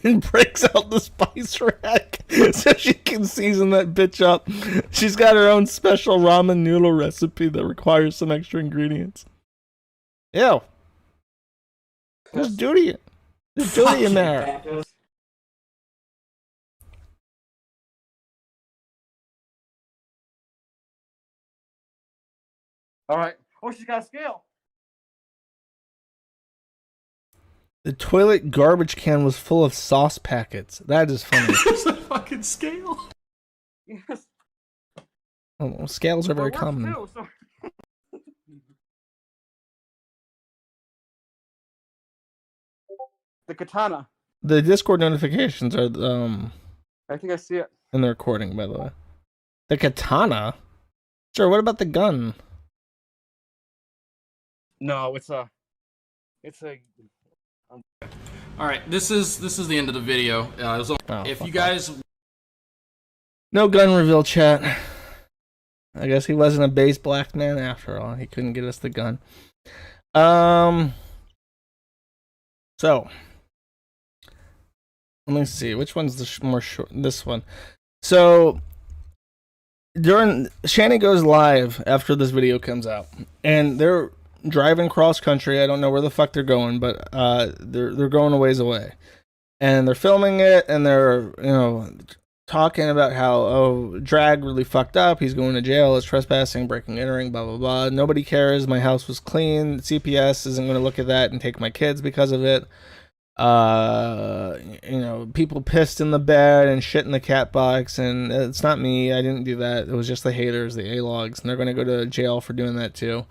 and breaks out the spice rack so she can season that bitch up. She's got her own special ramen noodle recipe that requires some extra ingredients. Ew. There's duty in there. All right. Oh, she's got a scale. The toilet garbage can was full of sauce packets. That is funny. There's a fucking scale. Yes. Oh, scales are very common. Too, so... The katana. The Discord notifications are I think I see it. in the recording, by the way. The katana? Sure, what about the gun? No, it's a. All right, this is the end of the video. If you guys, no gun reveal, chat. I guess he wasn't a base black man after all. He couldn't get us the gun. So let me see which one's the more short. This one. So Shanny goes live after this video comes out, and they're driving cross country. I don't know where the fuck they're going, but they're going a ways away, and they're filming it, and they're talking about how Drag really fucked up. He's going to jail. It's trespassing, breaking, entering, blah blah blah. Nobody cares. My house was clean. CPS isn't going to look at that and take my kids because of it. People pissed in the bed and shit in the cat box, and it's not me. I didn't do that. It was just the haters, the A-logs, and they're going to go to jail for doing that too,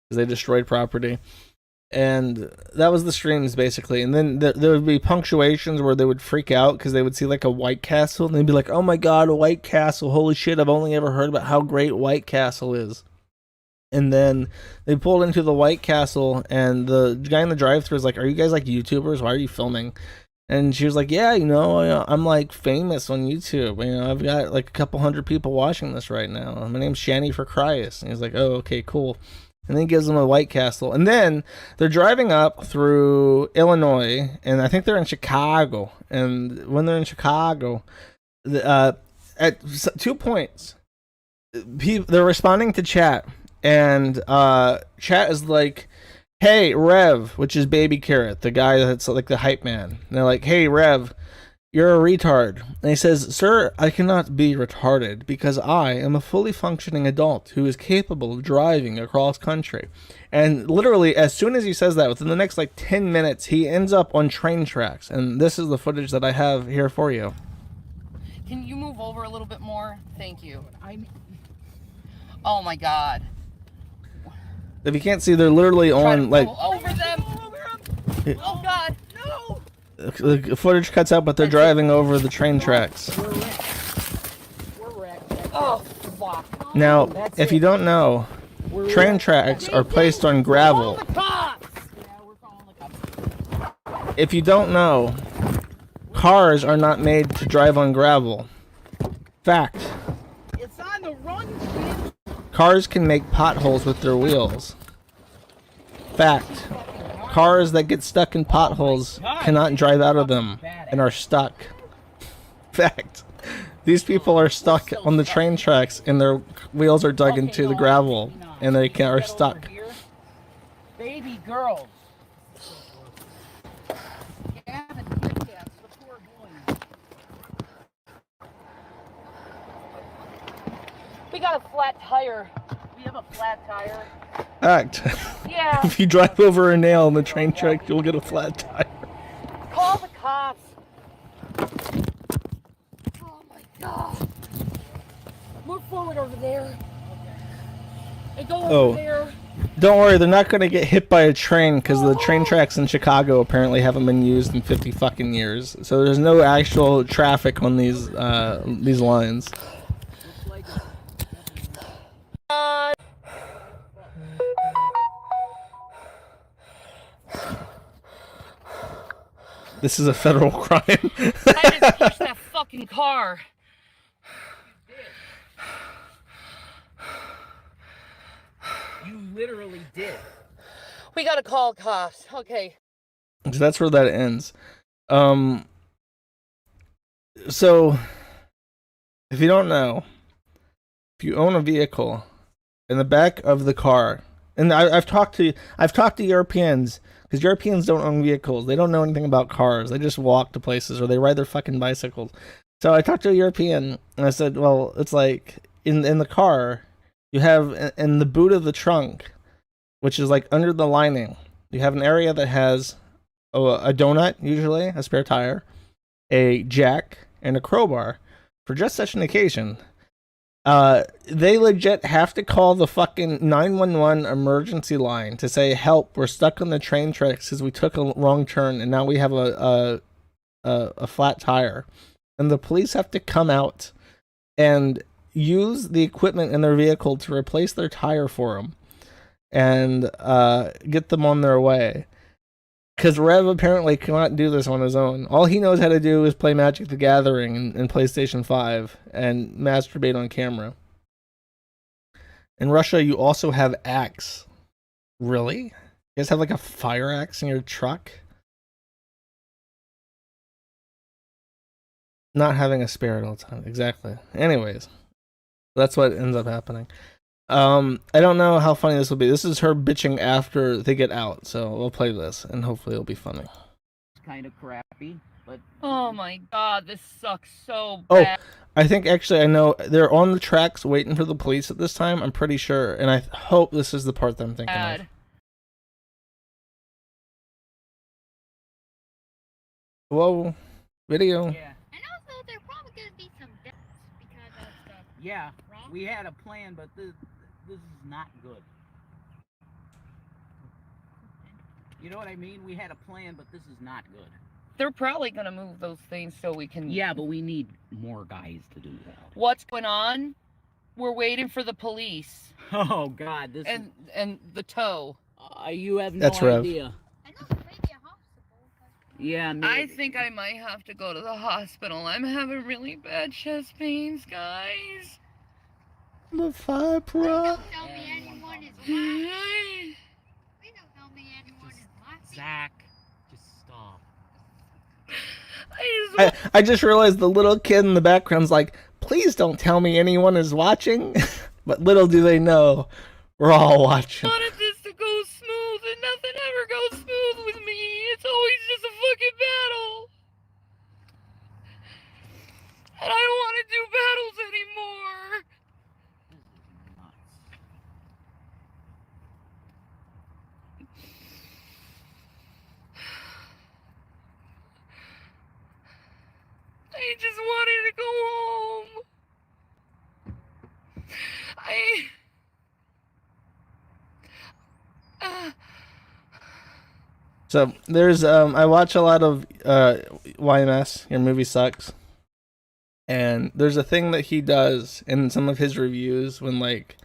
because they destroyed property. And that was the streams basically. And then there would be punctuations where they would freak out because they would see like a White Castle and they'd be like, "Oh my god, a White Castle! Holy shit! I've only ever heard about how great White Castle is." And then they pulled into the White Castle, and the guy in the drive-thru was like, "Are you guys like YouTubers? Why are you filming?" And she was like, "Yeah, you know, I'm like famous on YouTube. You know, I've got like a couple hundred people watching this right now. My name's Shanny for Christ." And he's like, "Oh, okay, cool." And then he gives them a White Castle. And then they're driving up through Illinois, and I think they're in Chicago. And when they're in Chicago, at 2 points, they're responding to chat. And chat is like, "Hey, Rev," which is Baby Carrot, the guy that's like the hype man. And they're like, "Hey, Rev, you're a retard." And he says, "Sir, I cannot be retarded because I am a fully functioning adult who is capable of driving across country." And literally, as soon as he says that, within the next like 10 minutes, he ends up on train tracks. And this is the footage that I have here for you. Can you move over a little bit more? Thank you. Oh my god. If you can't see, they're literally on like Over them. Oh god. No. the footage cuts out, but they're driving over the train tracks. Oh fuck. Now, if you don't know, train tracks are placed on gravel. If you don't know, cars are not made to drive on gravel. Fact. It's on the run, kid. Cars can make potholes with their wheels. Fact. Cars that get stuck in potholes cannot drive out of them and are stuck. Fact. These people are stuck on the train tracks and their wheels are dug into the gravel and they are stuck. Baby girls. We got a flat tire. We have a flat tire. Fact. Yeah. If you drive over a nail on the train track, you'll get a flat tire. Call the cops. Oh my god. Move forward over there. And go over there. Don't worry, they're not going to get hit by a train because the train tracks in Chicago apparently haven't been used in 50 fucking years. So there's no actual traffic on these lines. This is a federal crime. I just pushed that fucking car. You literally did. We gotta call cops. Okay. So that's where that ends. So if you don't know, if you own a vehicle, in the back of the car, and I've talked to Europeans, because Europeans don't own vehicles. They don't know anything about cars. They just walk to places or they ride their fucking bicycles. So I talked to a European and I said, well, it's like in the car, you have in the boot of the trunk, which is like under the lining, you have an area that has a donut, usually a spare tire, a jack, and a crowbar for just such an occasion. They legit have to call the fucking 911 emergency line to say, "Help, we're stuck on the train tracks because we took a wrong turn and now we have a flat tire." And the police have to come out and use the equipment in their vehicle to replace their tire for them and get them on their way. Because Rev apparently cannot do this on his own. All he knows how to do is play Magic the Gathering in PlayStation 5 and masturbate on camera. In Russia, you also have axe. Really? You guys have like a fire axe in your truck? Not having a spare at all times. Exactly. Anyways, that's what ends up happening. I don't know how funny this will be. This is her bitching after they get out, so we'll play this and hopefully it'll be funny. It's kind of crappy, but Oh my god, this sucks so Oh, bad. I think actually I know they're on the tracks waiting for the police at this time. I'm pretty sure, and I hope this is the part that I'm thinking of. Whoa, video. yeah, And also, there probably gonna be some deaths because of stuff. yeah. Wrong? We had a plan, but this is not good. You know what I mean? We had a plan, but this is not good. They're probably gonna move those things so we can. Yeah, but we need more guys to do that. What's going on? We're waiting for the police Oh God, this and the tow. you have no That's Rev. idea. I know maybe a hospital. Yeah, maybe. I think I might have to go to the hospital. I'm having really bad chest pains, guys. The fire Please pro. don't tell me anyone is watching. Please don't tell me anyone is watching. Zach, just stop. I just realized the little kid in the background's like, please don't tell me anyone is watching. But little do they know, we're all watching. I wanted this to go smooth, and nothing ever goes smooth with me. It's always just a fucking battle. And I don't want to do battles anymore. I just wanted to go home. So there's I watch a lot of YMS, Your Movie Sucks. And there's a thing that he does in some of his reviews when like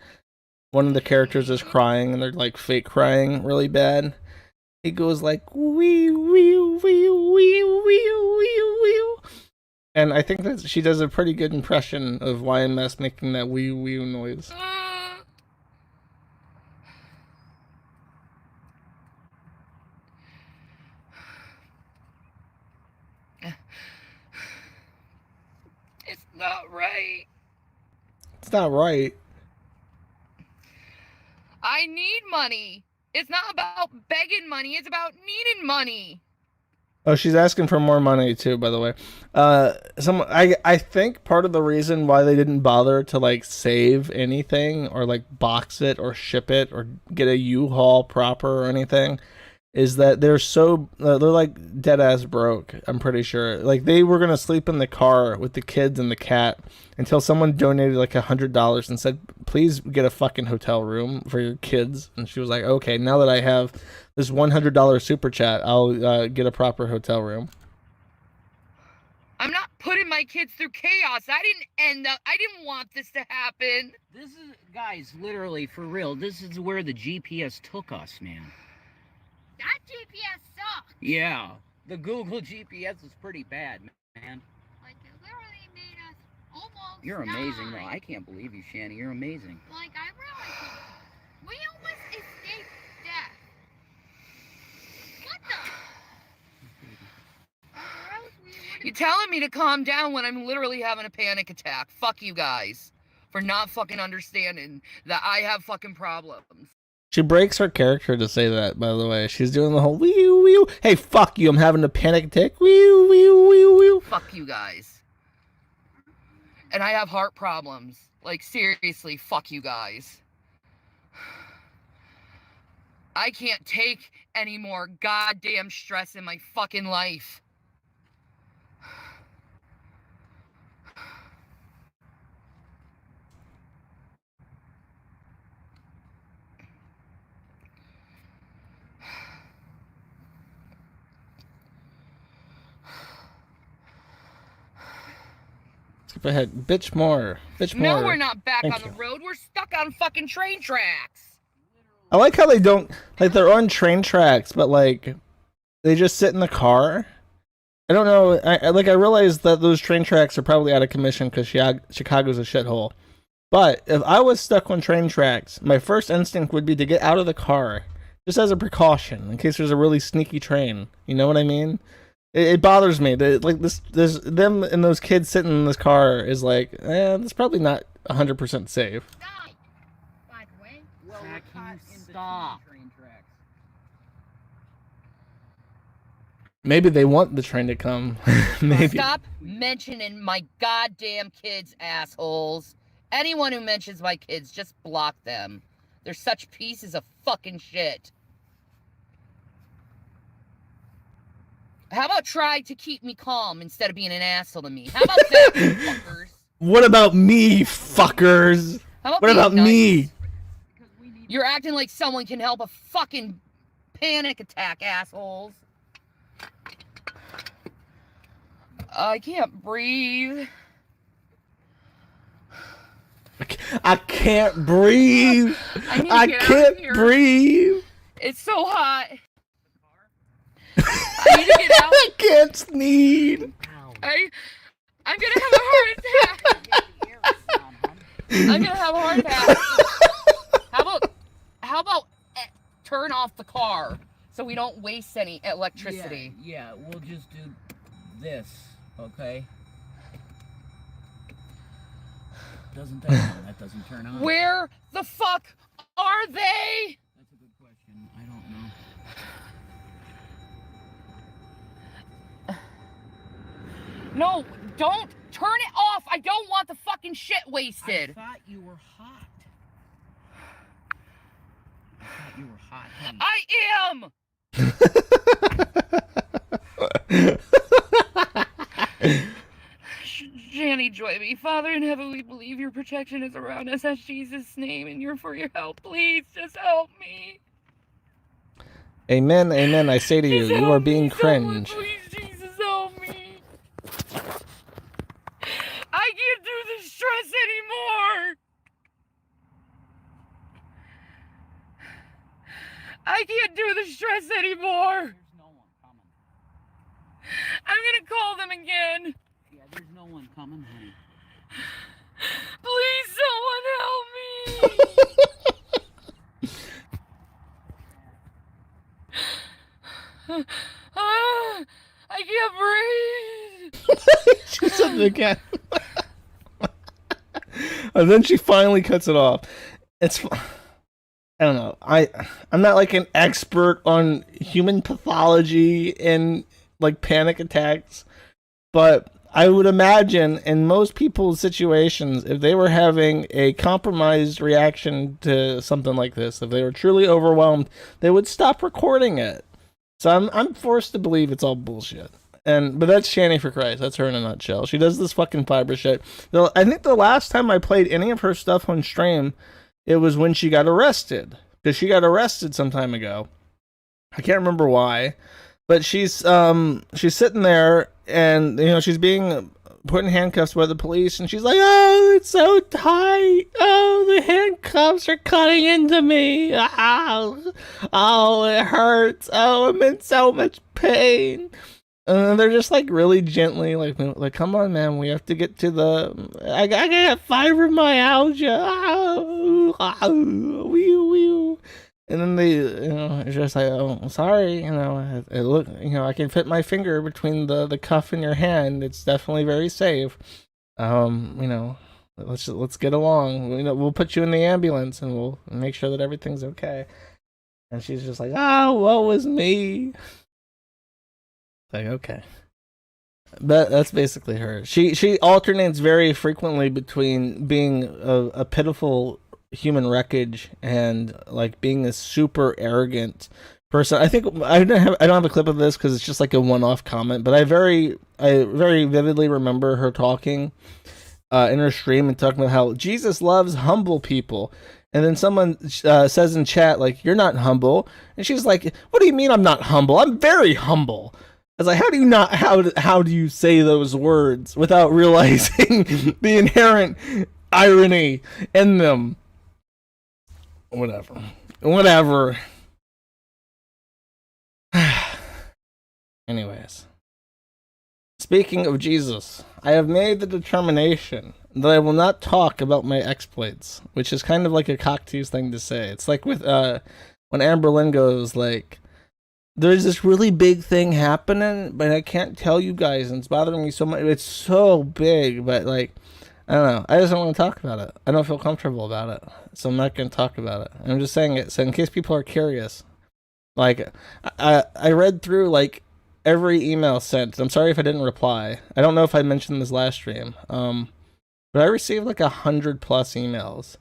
one of the characters is crying and they're like fake crying really bad. He goes like wee wee wee wee wee wee wee. And I think that she does a pretty good impression of YMS making that wee wee noise. It's not right. It's not right. I need money. It's not about begging money. It's about needing money. Oh, she's asking for more money too, by the way. I think part of the reason why they didn't bother to like save anything or like box it or ship it or get a U-Haul proper or anything is that they're like dead ass broke. I'm pretty sure. Like they were gonna sleep in the car with the kids and the cat until someone donated like $100 and said, "Please get a fucking hotel room for your kids." And she was like, "Okay, now that I have this $100 super chat, I'll get a proper hotel room." I'm not putting my kids through chaos. I didn't want this to happen. This is, guys, literally, for real, this is where the GPS took us, man. That GPS sucks. Yeah, the Google GPS is pretty bad, man. Like, it literally made us almost You're amazing, though. die. I can't believe you, Shanny. You're amazing. Like, I really couldn't. We almost escaped death. What the? Or else we would've- You're telling me to calm down when I'm literally having a panic attack. Fuck you guys for not fucking understanding that I have fucking problems. She breaks her character to say that, by the way. She's doing the whole wee wee. Hey, fuck you! I'm having a panic attack. Wee wee wee wee. Fuck you guys. And I have heart problems. Like, seriously, fuck you guys. I can't take any more goddamn stress in my fucking life. Skip ahead. Bitch more. Bitch more. No, we're not back Thank on the you. road. We're stuck on fucking train tracks. I like how they don't, like, they're on train tracks, but like they just sit in the car. I don't know. I realize that those train tracks are probably out of commission because Chicago's a shithole. But if I was stuck on train tracks, my first instinct would be to get out of the car, just as a precaution, in case there's a really sneaky train. You know what I mean? It bothers me that like there's them and those kids sitting in this car is like, that's probably not 100% safe. Die. By the way. Well, Zach, we're caught you in stop. between train tracks. Maybe they want the train to come. Maybe. Stop mentioning my goddamn kids, assholes. Anyone who mentions my kids, just block them. They're such pieces of fucking shit. How about try to keep me calm instead of being an asshole to me? How about that, you fuckers? What about me, fuckers? How about What being about nice? me? You're acting like someone can help a fucking panic attack, assholes. I can't breathe. I can't breathe. I can't breathe. It's so hot. I need to get out. I can't sneeze. I'm gonna have a heart attack. I'm gonna have a heart attack. How about turn off the car so we don't waste any electricity? Yeah, we'll just do this, okay? That doesn't turn on. Where the fuck are they? That's a good question. I don't know. No, don't turn it off. I don't want the fucking shit wasted. I thought you were hot. Honey. I am. Janny, joy me. Father in heaven, we believe your protection is around us in Jesus' name, and you're for your help. Please, just help me. Amen, amen. I say to you, you are being cringe. Please, Jesus, help me. I can't do this stress anymore. I can't do the stress anymore. There's no one coming. I'm gonna call them again. Yeah, there's no one coming, honey. Please, someone help me. I can't breathe. She said it again. And then she finally cuts it off. I don't know. I'm not like an expert on human pathology and like panic attacks, but I would imagine in most people's situations, if they were having a compromised reaction to something like this, if they were truly overwhelmed, they would stop recording it. So I'm forced to believe it's all bullshit. But that's Shani for Christ. That's her in a nutshell. She does this fucking fiber shit. I think the last time I played any of her stuff on stream, it was when she got arrested. Because she got arrested some time ago. I can't remember why. But she's sitting there and, you know, she's being put in handcuffs by the police, and she's like, oh, it's so tight. Oh, the handcuffs are cutting into me. Oh, it hurts. Oh, I'm in so much pain. And they're just like really gently like come on, man, we have to get to I got fibromyalgia. And then they, you know, it's just like, oh, sorry, you know, look, you know, I can fit my finger between the cuff in your hand. It's definitely very safe. You know, let's get along. You know, we'll put you in the ambulance and we'll make sure that everything's okay. And she's just like, oh, woe is me. Like, okay. But that's basically her. She alternates very frequently between being a pitiful human wreckage and like being a super arrogant person. I think I don't have a clip of this because it's just like a one-off comment, but I very vividly remember her talking in her stream and talking about how Jesus loves humble people. And then someone says in chat, like, you're not humble. And she's like, what do you mean I'm not humble? I'm very humble. I was like, how do you say those words without realizing the inherent irony in them? Whatever. Anyways. Speaking of Jesus, I have made the determination that I will not talk about my exploits, which is kind of like a cocktease thing to say. It's like with when Amber Lynn goes like, there's this really big thing happening, but I can't tell you guys, and it's bothering me so much. It's so big, but like, I don't know. I just don't want to talk about it. I don't feel comfortable about it, so I'm not going to talk about it. I'm just saying it, so in case people are curious. Like, I read through like every email sent. I'm sorry if I didn't reply. I don't know if I mentioned this last stream. But I received like 100+ emails,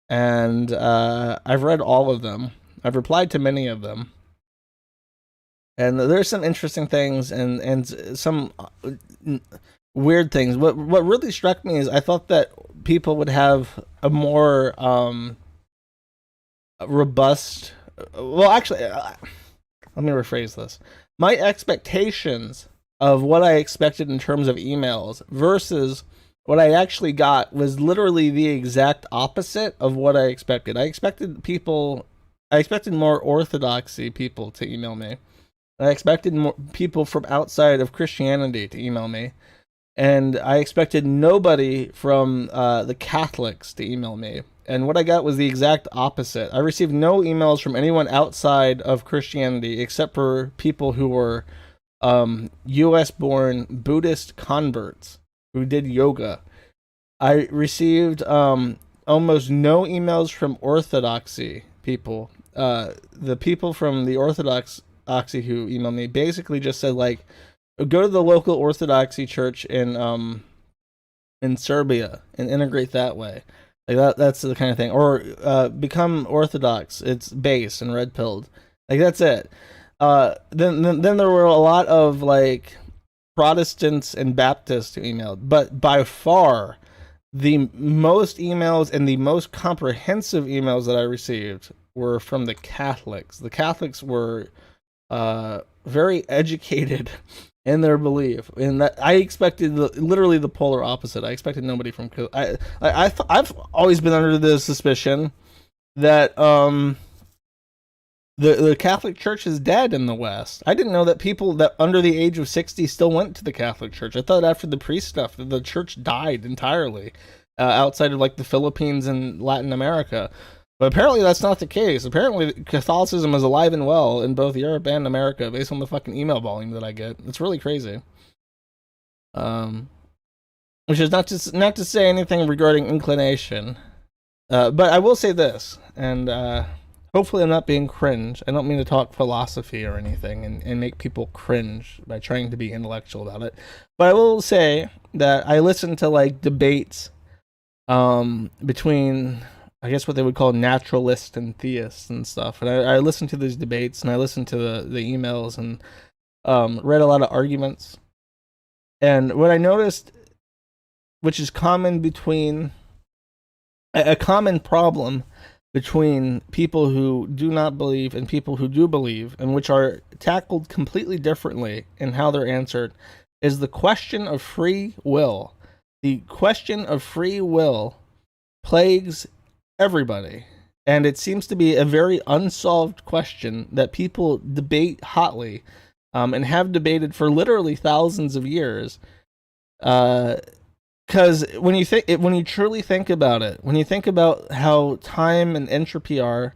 and I've read all of them. I've replied to many of them. And there's some interesting things and some weird things. What really struck me is I thought that people would have a more robust. Well, actually, let me rephrase this. My expectations of what I expected in terms of emails versus what I actually got was literally the exact opposite of what I expected. I expected more orthodoxy people to email me. I expected more people from outside of Christianity to email me. And I expected nobody from the Catholics to email me. And what I got was the exact opposite. I received no emails from anyone outside of Christianity except for people who were US-born Buddhist converts who did yoga. I received almost no emails from Orthodoxy people. The people from the Orthodoxy who emailed me basically just said, like, go to the local Orthodoxy church in Serbia and integrate that way. Like that's the kind of thing. Or become Orthodox. It's base and red pilled. Like that's it. Then there were a lot of like Protestants and Baptists who emailed, but by far the most emails and the most comprehensive emails that I received were from the Catholics. The Catholics were very educated in their belief, and that I expected literally the polar opposite. I expected nobody from I've always been under the suspicion that the Catholic Church is dead in the West. I didn't know that people that under the age of 60 still went to the Catholic Church. I thought after the priest stuff, the church died entirely outside of like the Philippines and Latin America. But apparently that's not the case. Apparently Catholicism is alive and well in both Europe and America based on the fucking email volume that I get. It's really crazy. Which is not to say anything regarding inclination. But I will say this, and hopefully I'm not being cringe. I don't mean to talk philosophy or anything and make people cringe by trying to be intellectual about it. But I will say that I listen to like debates between, I guess, what they would call naturalists and theists and stuff. And I listened to these debates and I listened to the emails and read a lot of arguments. And what I noticed, which is common between a common problem between people who do not believe and people who do believe, and which are tackled completely differently in how they're answered, is the question of free will. The question of free will plagues everybody, and it seems to be a very unsolved question that people debate hotly, and have debated for literally thousands of years. Because when you truly think about it, when you think about how time and entropy are,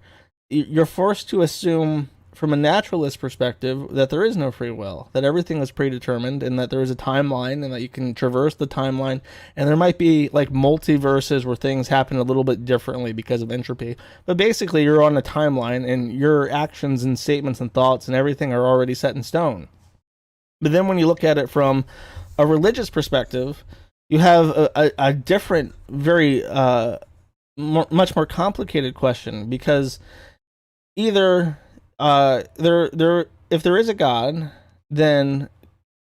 you're forced to assume from a naturalist perspective that there is no free will, that everything is predetermined, and that there is a timeline, and that you can traverse the timeline, and there might be like multiverses where things happen a little bit differently because of entropy. But basically, you're on a timeline, and your actions and statements and thoughts and everything are already set in stone. But then when you look at it from a religious perspective, you have a different, very much more complicated question, because either if there is a God, then,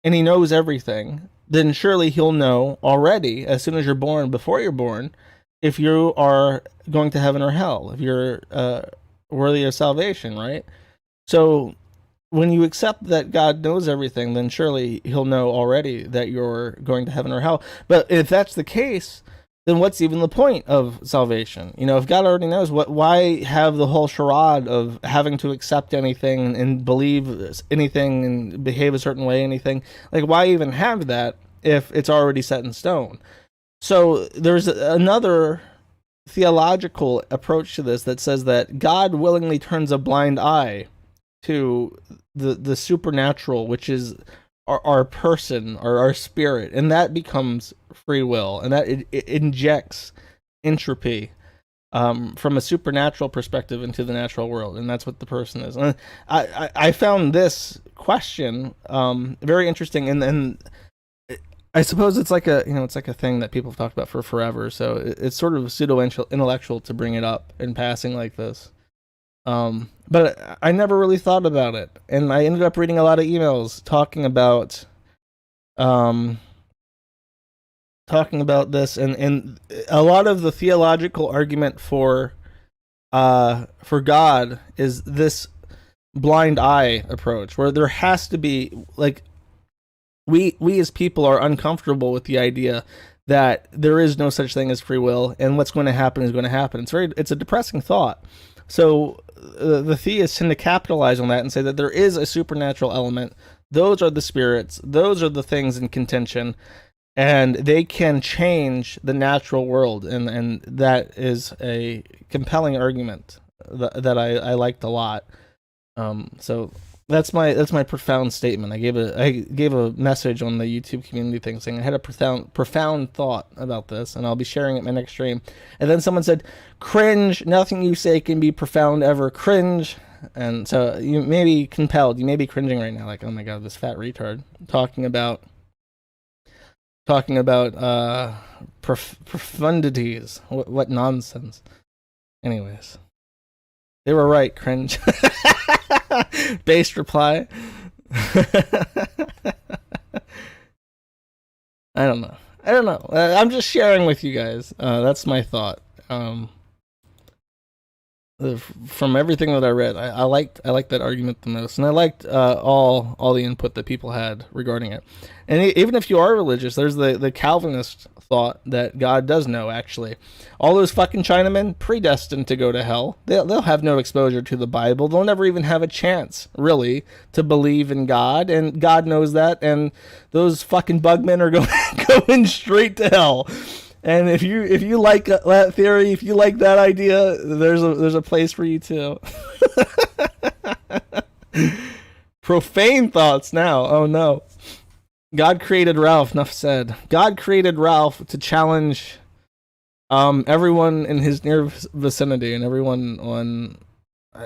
and he knows everything, then surely he'll know already as soon as you're born, before you're born, if you are going to heaven or hell, if you're worthy of salvation, right? So when you accept that God knows everything, then surely he'll know already that you're going to heaven or hell. But if that's the case, then what's even the point of salvation? You know, if God already knows, why have the whole charade of having to accept anything and believe anything and behave a certain way, anything? Like, why even have that if it's already set in stone? So there's another theological approach to this that says that God willingly turns a blind eye to the supernatural, which is our person or our spirit, and that becomes free will, and that it injects entropy from a supernatural perspective into the natural world, and that's what the person is. And I found this question very interesting, and I suppose it's like it's like a thing that people have talked about for forever, so it's sort of pseudo intellectual to bring it up in passing like this. But I never really thought about it, and I ended up reading a lot of emails talking about this, and a lot of the theological argument for God is this blind eye approach where there has to be like we as people are uncomfortable with the idea that there is no such thing as free will and what's going to happen is going to happen. It's a depressing thought. So the theists tend to capitalize on that and say that there is a supernatural element. Those are the spirits. Those are the things in contention, and they can change the natural world. And that is a compelling argument that I liked a lot. So that's my profound statement. I gave a message on the YouTube community thing saying I had a profound thought about this, and I'll be sharing it in my next stream. And then someone said, "Cringe! Nothing you say can be profound ever. Cringe!" And so you may be compelled. You may be cringing right now, like, "Oh my god, this fat retard talking about profundities. What nonsense." Anyways. They were right, cringe. Based reply. I don't know. I'm just sharing with you guys. That's my thought. From everything that I read, I liked that argument the most, and I liked all the input that people had regarding it. And even if you are religious, there's the Calvinist thought that God does know. Actually, all those fucking Chinamen predestined to go to hell. They'll have no exposure to the Bible. They'll never even have a chance, really, to believe in God, and God knows that. And those fucking bugmen are going straight to hell. And if you like that theory, if you like that idea, there's a place for you too. Profane thoughts now. Oh no. God created Ralph, enough said. God created Ralph to challenge everyone in his near vicinity and everyone on,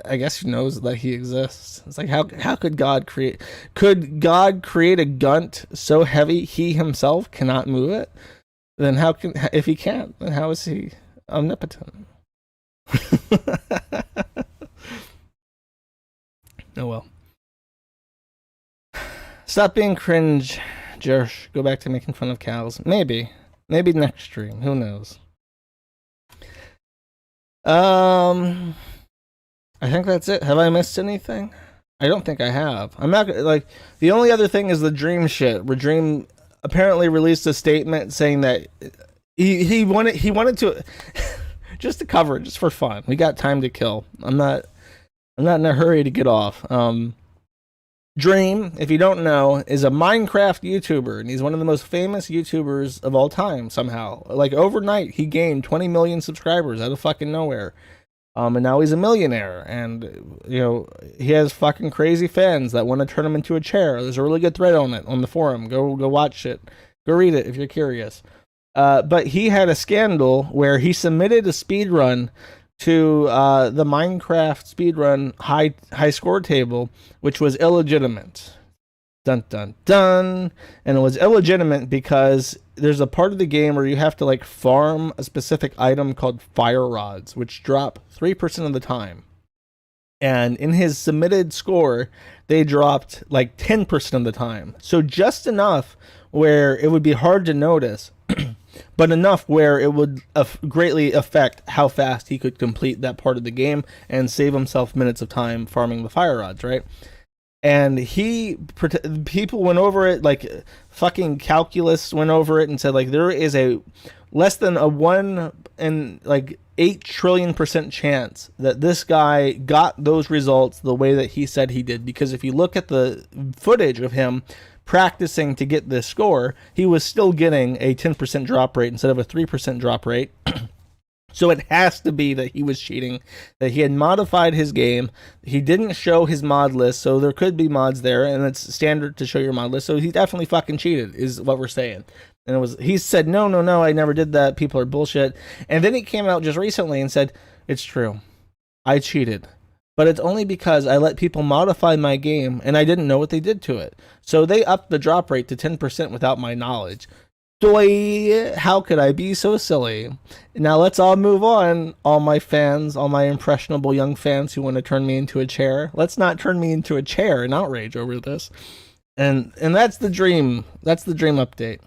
I guess, who knows that he exists. It's like, how could God create a gunt so heavy he himself cannot move it? Then if he can't, then how is he omnipotent? Oh well. Stop being cringe, Jersh. Go back to making fun of cows. Maybe next stream. Who knows? I think that's it. Have I missed anything? I don't think I have. I'm not like, the only other thing is the Dream shit. Where Dream apparently released a statement saying that he wanted to just to cover it, just for fun. We got time to kill. I'm not in a hurry to get off. Dream, if you don't know, is a Minecraft YouTuber, and he's one of the most famous YouTubers of all time somehow. Like, overnight, he gained 20 million subscribers out of fucking nowhere. And now he's a millionaire, and, you know, he has fucking crazy fans that want to turn him into a chair. There's a really good thread on it on the forum. Go watch it. Go read it if you're curious. But he had a scandal where he submitted a speed run to the Minecraft speedrun high score table, which was illegitimate. Dun dun dun. And it was illegitimate because there's a part of the game where you have to like farm a specific item called fire rods, which drop 3% of the time. And in his submitted score, they dropped like 10% of the time. So just enough where it would be hard to notice, but enough where it would greatly affect how fast he could complete that part of the game and save himself minutes of time farming the fire rods, right? And people went over it, like fucking calculus went over it and said, like, there is a less than a 1 in like 8 trillion% chance that this guy got those results the way that he said he did. Because if you look at the footage of him practicing to get this score, he was still getting a 10% drop rate instead of a 3% drop rate. So it has to be that he was cheating, that he had modified his game. He didn't show his mod list, so there could be mods there, and it's standard to show your mod list. So he definitely fucking cheated, is what we're saying. And he said, no, I never did that. People are bullshit. And then he came out just recently and said, it's true. I cheated. But it's only because I let people modify my game, and I didn't know what they did to it. So they upped the drop rate to 10% without my knowledge. Doy, how could I be so silly? Now let's all move on, all my fans, all my impressionable young fans who want to turn me into a chair. Let's not turn me into a chair in outrage over this. And that's the dream. That's the dream update.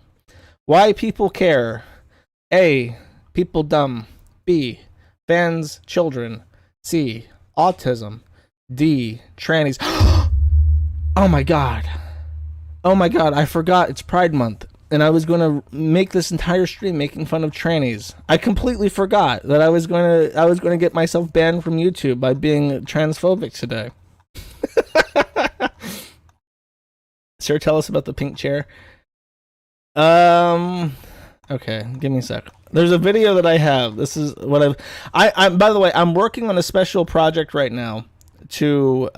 Why people care. A, people dumb. B, fans, children. C, autism. D. Trannies. Oh my god. Oh my god, I forgot it's Pride Month. And I was going to make this entire stream making fun of trannies. I completely forgot that I was going to get myself banned from YouTube by being transphobic today. Sir, tell us about the pink chair. Okay, give me a sec. There's a video that I have. This is what I'm by the way, I'm working on a special project right now to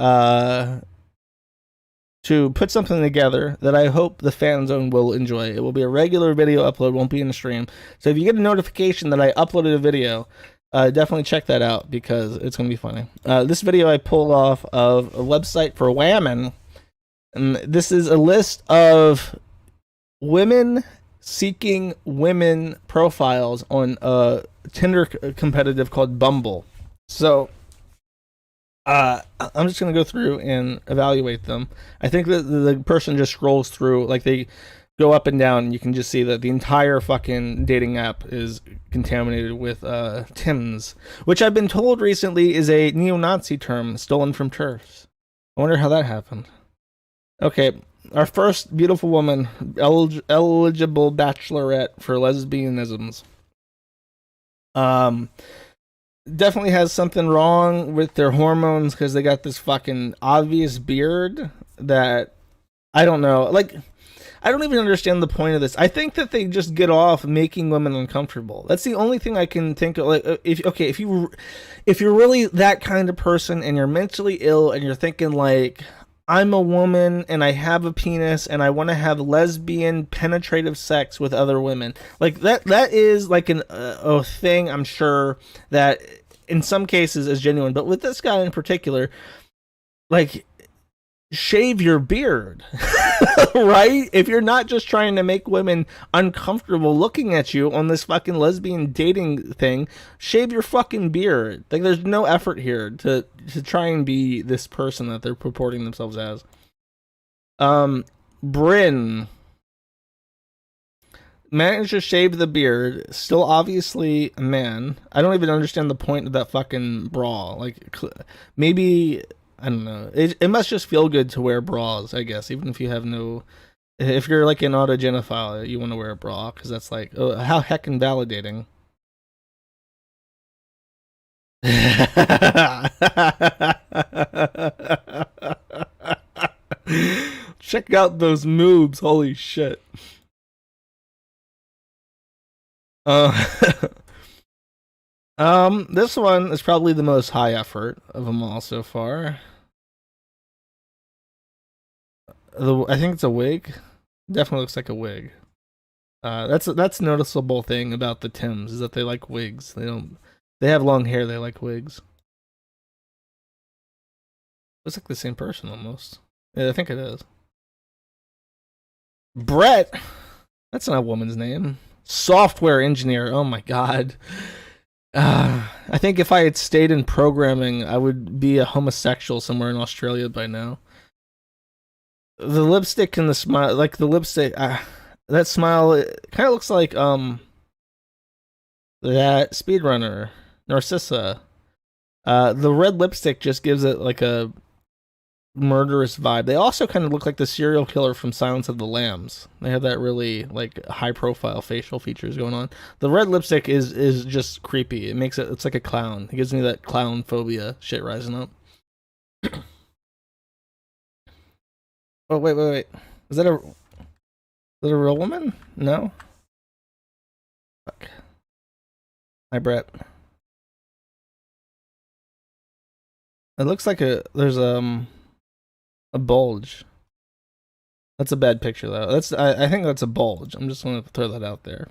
put something together that I hope the fan zone will enjoy. It will be a regular video upload, won't be in the stream. So if you get a notification that I uploaded a video, definitely check that out because it's going to be funny. This video I pulled off of a website for women, and this is a list of women seeking women profiles on a Tinder competitive called Bumble. So I'm just going to go through and evaluate them. I think that the person just scrolls through, like they go up and down, and you can just see that the entire fucking dating app is contaminated with Tims, which I've been told recently is a neo-Nazi term stolen from TERFs. I wonder how that happened. Okay, our first beautiful woman, eligible bachelorette for lesbianisms. Definitely has something wrong with their hormones because they got this fucking obvious beard that I don't know. Like, I don't even understand the point of this. I think that they just get off making women uncomfortable. That's the only thing I can think of. Like, if you're really that kind of person and you're mentally ill and you're thinking like, I'm a woman and I have a penis and I want to have lesbian penetrative sex with other women. Like that is like a thing, I'm sure, that in some cases is genuine. But with this guy in particular, like, shave your beard, right? If you're not just trying to make women uncomfortable looking at you on this fucking lesbian dating thing, shave your fucking beard. Like, there's no effort here to try and be this person that they're purporting themselves as. Bryn managed to shave the beard, still obviously a man. I don't even understand the point of that fucking bra. Like, maybe, I don't know. It must just feel good to wear bras, I guess, even if you have no... If you're like an autogenophile, you want to wear a bra, because that's like, oh, how heckin' validating. Check out those moves, holy shit. This one is probably the most high effort of them all so far. I think it's a wig. Definitely looks like a wig. That's a noticeable thing about the Tims, is that they like wigs. They have long hair, they like wigs. Looks like the same person almost. Yeah, I think it is. Brett. That's not a woman's name. Software engineer. Oh my god. I think if I had stayed in programming, I would be a homosexual somewhere in Australia by now. The lipstick and the smile, like the lipstick, that smile, it kind of looks like that speedrunner, Narcissa. The red lipstick just gives it like a murderous vibe. They also kind of look like the serial killer from Silence of the Lambs. They have that really like high profile facial features going on. The red lipstick is just creepy. It's like a clown. It gives me that clown phobia shit rising up. Oh wait. Is that a real woman? No. Fuck. Hi, Brett. It looks like there's a bulge. That's a bad picture though. I think that's a bulge. I'm just gonna throw that out there.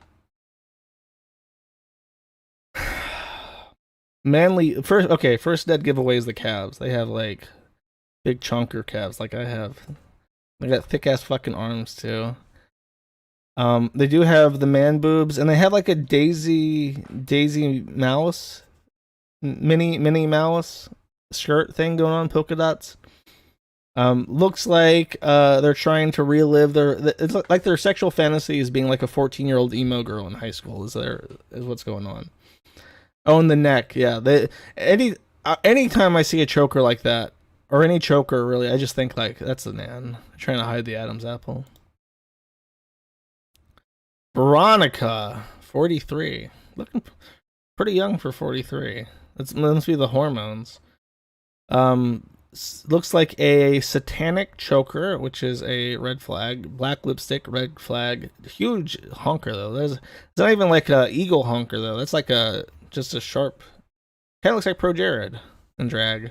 Manly first dead giveaway is the calves. They have like big chunker calves like I have. They got thick ass fucking arms too. They do have the man boobs, and they have like a Daisy Mouse, Minnie Mouse skirt thing going on, polka dots. Looks like they're trying to relive it's like their sexual fantasy is being like a 14-year-old emo girl in high school. Is what's going on. Oh, and the neck, yeah. Anytime I see a choker like that, or any choker really. I just think like that's the man trying to hide the Adam's apple. Veronica, 43, looking pretty young for 43. That must be the hormones. Looks like a satanic choker, which is a red flag. Black lipstick, red flag. Huge honker though. It's not even like a eagle honker though. That's like just a sharp. Kind of looks like Pro Jared in drag.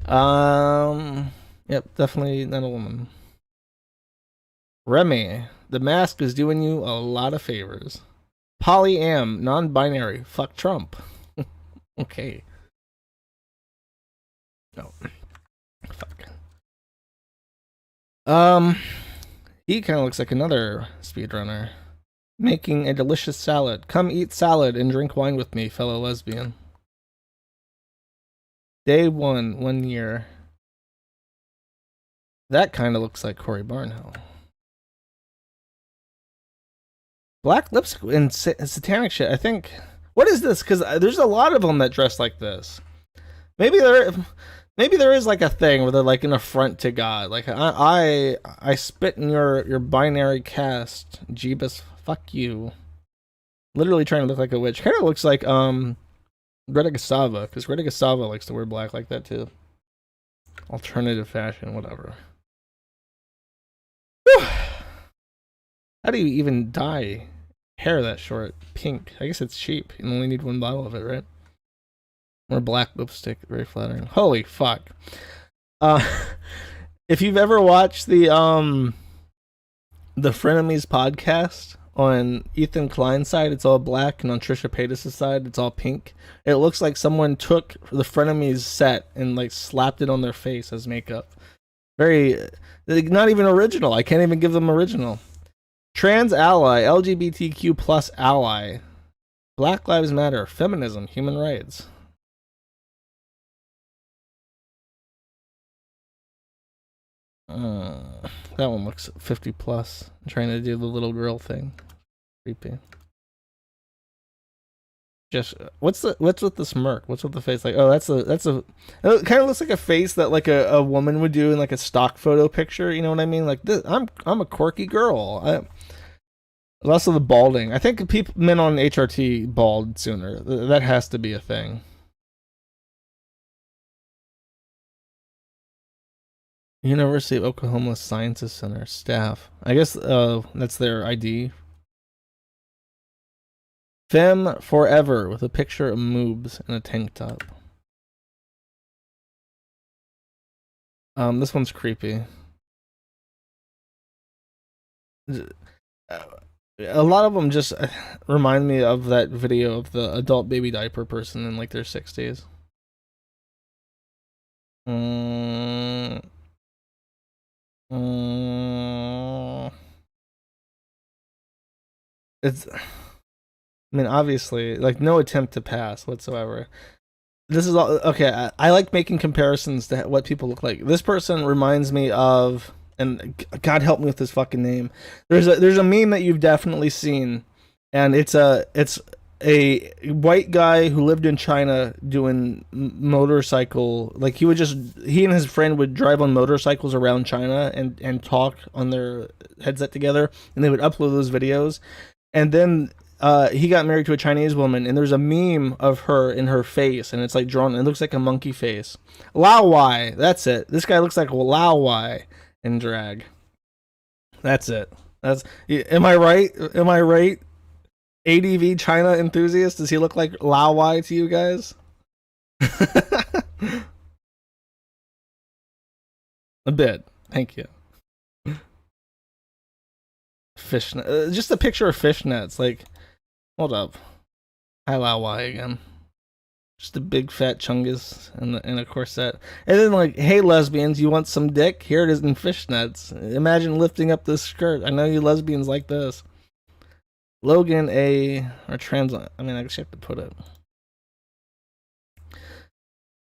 Yep, definitely not a woman. Remy, the mask is doing you a lot of favors. Polyam, non-binary. Fuck Trump. Okay. No. Fuck. He kind of looks like another speedrunner. Making a delicious salad. Come eat salad and drink wine with me, fellow lesbian. Day 1 year. That kind of looks like Corey Barnhill. Black lipstick and satanic shit. I think. What is this? Because there's a lot of them that dress like this. Maybe there is like a thing where they're like an affront to God. Like I spit in your binary cast, Jeebus. Fuck you. Literally trying to look like a witch. Kind of looks like Greta Gustava, because Greta Gustava likes to wear black like that too. Alternative fashion, whatever. Whew. How do you even dye hair that short pink? I guess it's cheap. You only need one bottle of it, right? Or black lipstick, very flattering. Holy fuck. If you've ever watched the Frenemies podcast on Ethan Klein's side, it's all black, and on Trisha Paytas' side, it's all pink. It looks like someone took the Frenemies set and like slapped it on their face as makeup. Very, not even original. I can't even give them original. Trans ally, LGBTQ plus ally, Black Lives Matter, feminism, human rights. That one looks 50 plus. I'm trying to do the little girl thing. Creepy. Just what's with the smirk? What's with the face? Like, oh, that's a it kind of looks like a face that like a woman would do in like a stock photo picture. You know what I mean? Like this, I'm a quirky girl. Also the balding. I think men on HRT bald sooner. That has to be a thing. University of Oklahoma Sciences Center staff. I guess that's their ID. Femme Forever with a picture of moobs and a tank top. This one's creepy. A lot of them just remind me of that video of the adult baby diaper person in like their 60s. It's, I mean, obviously, like no attempt to pass whatsoever. This is all okay. I like making comparisons to what people look like. This person reminds me of, and God help me with this fucking name. There's a meme that you've definitely seen, and it's a white guy who lived in China doing motorcycle. Like he and his friend would drive on motorcycles around China and talk on their headset together, and they would upload those videos. And then he got married to a Chinese woman, and there's a meme of her in her face, and it's like drawn. It looks like a monkey face. Lao Wai, that's it. This guy looks like Lao Wai in drag. That's it. Am I right? Am I right? ADV China enthusiast. Does he look like Lao Wai to you guys? A bit. Thank you. Fishnet. Just a picture of fishnets. Like, hold up. Hi, Lao Wai again. Just a big fat chungus and a corset. And then like, hey lesbians, you want some dick? Here it is in fishnets. Imagine lifting up this skirt. I know you lesbians like this. Logan or trans. I mean, I guess you have to put it.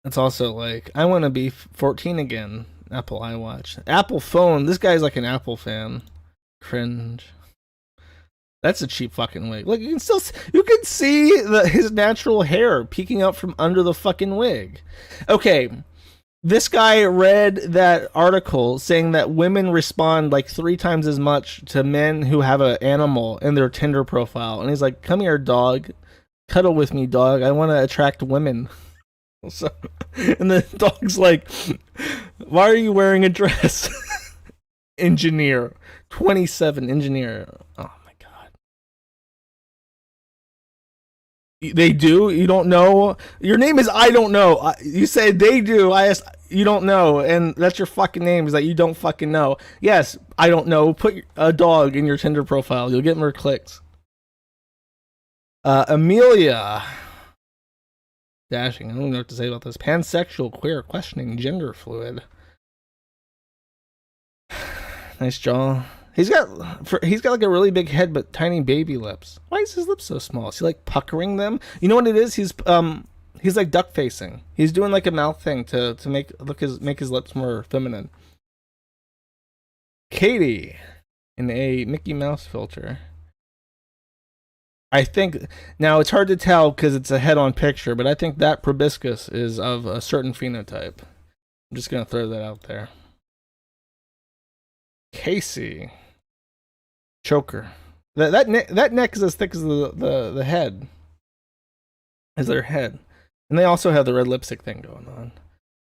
It's also like, I want to be 14 again. Apple iWatch. Apple phone. This guy's like an Apple fan. Cringe. That's a cheap fucking wig. Look, you can see his natural hair peeking out from under the fucking wig. Okay, This guy read that article saying that women respond like 3 times as much to men who have an animal in their Tinder profile. And he's like, come here, dog. Cuddle with me, dog. I want to attract women. So, and the dog's like, why are you wearing a dress? Engineer. 27, engineer. Oh my god. They do? You don't know? Your name is I don't know. You say they do. I asked, you don't know. And that's your fucking name, is that you don't fucking know. Yes, I don't know. Put a dog in your Tinder profile. You'll get more clicks. Amelia. Dashing. I don't know what to say about this. Pansexual, queer, questioning, gender fluid. Nice jaw. He's got like a really big head but tiny baby lips. Why is his lips so small? Is he like puckering them? You know what it is? He's like duck facing. He's doing like a mouth thing to make his lips more feminine. Katie in a Mickey Mouse filter. I think now it's hard to tell because it's a head-on picture, but I think that proboscis is of a certain phenotype. I'm just gonna throw that out there. Casey, choker. That neck is as thick as the head. As their head, and they also have the red lipstick thing going on.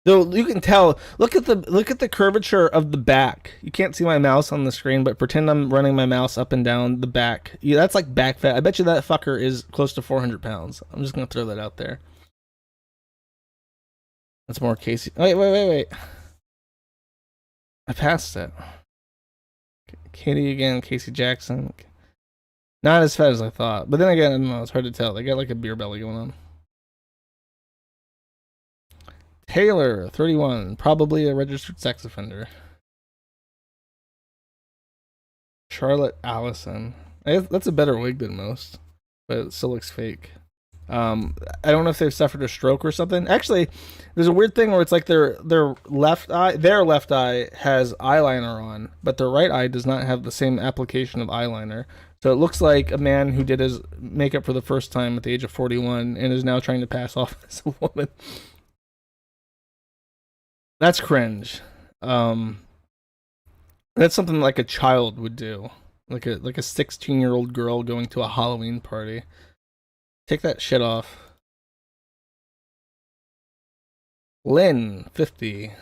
Though you can tell, look at the curvature of the back. You can't see my mouse on the screen, but pretend I'm running my mouse up and down the back. Yeah, that's like back fat. I bet you that fucker is close to 400 pounds. I'm just gonna throw that out there. That's more Casey. Wait. I passed it. Katie again, Casey Jackson. Not as fat as I thought, but then again, I don't know, it's hard to tell. They got like a beer belly going on. Taylor, 31, probably a registered sex offender. Charlotte Allison. That's a better wig than most, but it still looks fake. I don't know if they've suffered a stroke or something. Actually, there's a weird thing where it's like their left eye has eyeliner on, but their right eye does not have the same application of eyeliner. So it looks like a man who did his makeup for the first time at the age of 41 and is now trying to pass off as a woman. That's cringe. That's something like a child would do. Like a 16-year-old girl going to a Halloween party. Take that shit off. Lynn, 50.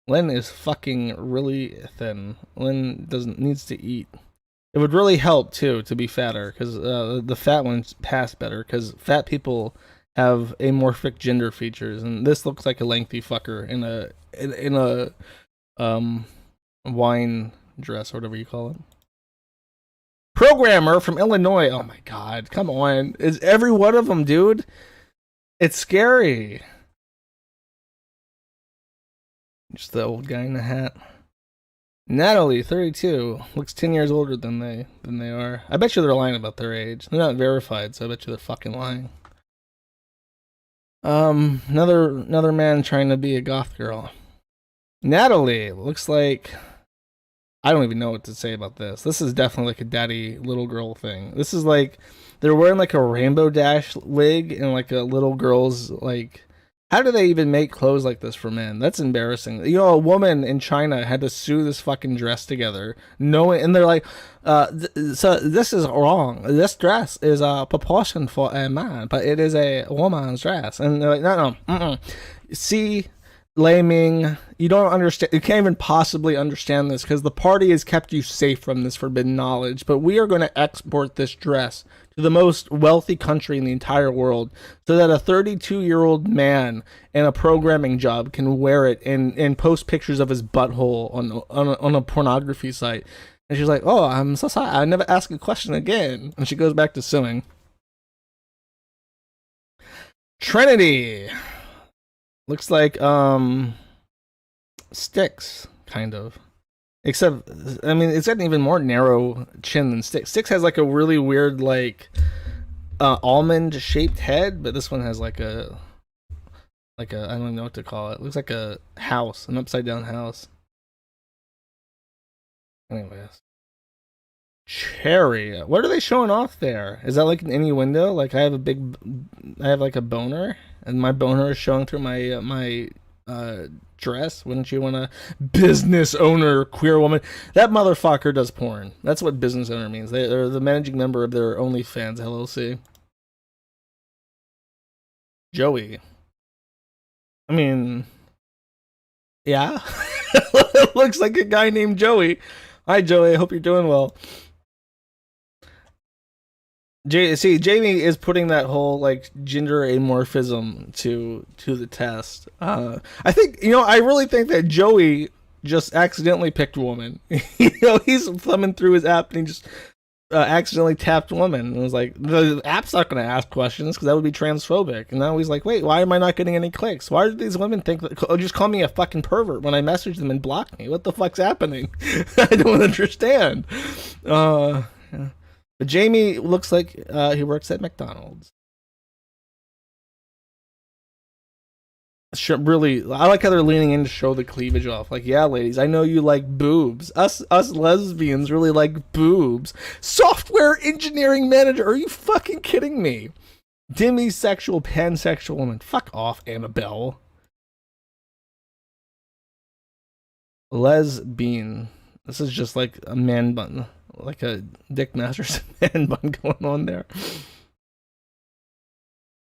Lynn is fucking really thin. Lynn needs to eat. It would really help too to be fatter, because the fat ones pass better, because fat people have amorphic gender features, and this looks like a lengthy fucker in a wine dress or whatever you call it. Programmer from Illinois. Oh my god, come on. Is every one of them, dude? It's scary. Just the old guy in the hat. Natalie, 32, looks 10 years older than they are. I bet you they're lying about their age. They're not verified, so I bet you they're fucking lying. Another man trying to be a goth girl. Natalie looks like, I don't even know what to say about this. This is definitely like a daddy little girl thing. This is like they're wearing like a Rainbow Dash wig and like a little girl's like. How do they even make clothes like this for men? That's embarrassing. You know, a woman in China had to sew this fucking dress together, and they're like, so this is wrong. This dress is a proportion for a man, but it is a woman's dress. And they're like, no. See, laming, you don't understand. You can't even possibly understand this because the party has kept you safe from this forbidden knowledge. But we are going to export this dress to the most wealthy country in the entire world so that a 32-year-old man in a programming job can wear it and post pictures of his butthole on a pornography site. And she's like, oh, I'm so sorry, I never ask a question again. And she goes back to sewing. Trinity looks like Styx, kind of. Except, I mean, it's got an even more narrow chin than Styx. Styx has like a really weird, like, almond-shaped head, but this one has like a, I don't even know what to call it. It looks like a house, an upside-down house. Anyways. Cherry. What are they showing off there? Is that like an innuendo? Like I have like a boner, and my boner is showing through my dress? Wouldn't you want a business owner, queer woman? That motherfucker does porn. That's what business owner means. They're the managing member of their OnlyFans LLC. Joey. I mean, yeah. Looks like a guy named Joey. Hi, Joey. I hope you're doing well. See, Jamie is putting that whole like gender amorphism to the test. I think I really think that Joey just accidentally picked woman. He's thumbing through his app and he just accidentally tapped woman and was like, the app's not going to ask questions because that would be transphobic. And now he's like, wait, why am I not getting any clicks? Why do these women think that just call me a fucking pervert when I message them and block me? What the fuck's happening? I don't understand. Yeah. But Jamie looks like he works at McDonald's. Sure, really, I like how they're leaning in to show the cleavage off. Like, yeah, ladies, I know you like boobs. Us lesbians really like boobs. Software engineering manager, are you fucking kidding me? Demisexual, pansexual woman. Fuck off, Annabelle. Lesbian. This is just like a man bun. Like a Dick Masters man bun going on there.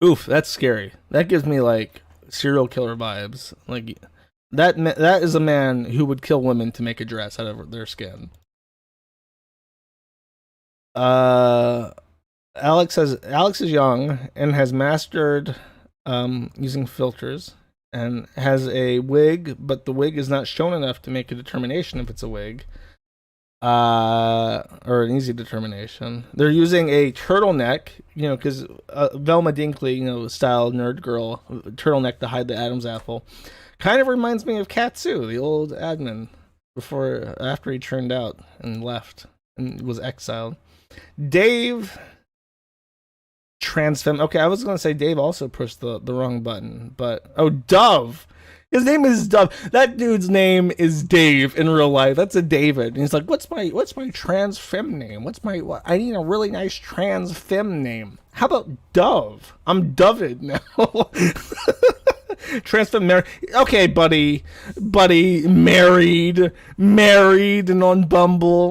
Oof, that's scary. That gives me like serial killer vibes. Like that is a man who would kill women to make a dress out of their skin. Alex is young and has mastered using filters and has a wig, but the wig is not shown enough to make a determination if it's a wig. Or an easy determination. They're using a turtleneck, because Velma Dinkley, style nerd girl, turtleneck to hide the Adam's apple. Kind of reminds me of Katsu, the old admin, after he turned out and left and was exiled. Dave, transfem. Okay, I was gonna say Dave also pushed the wrong button, but Dove. His name is Dove. That dude's name is Dave in real life. That's a David. And he's like, what's my trans femme name? I need a really nice trans femme name. How about Dove? I'm Dovid now. Trans femme married. Okay, buddy, married and on Bumble.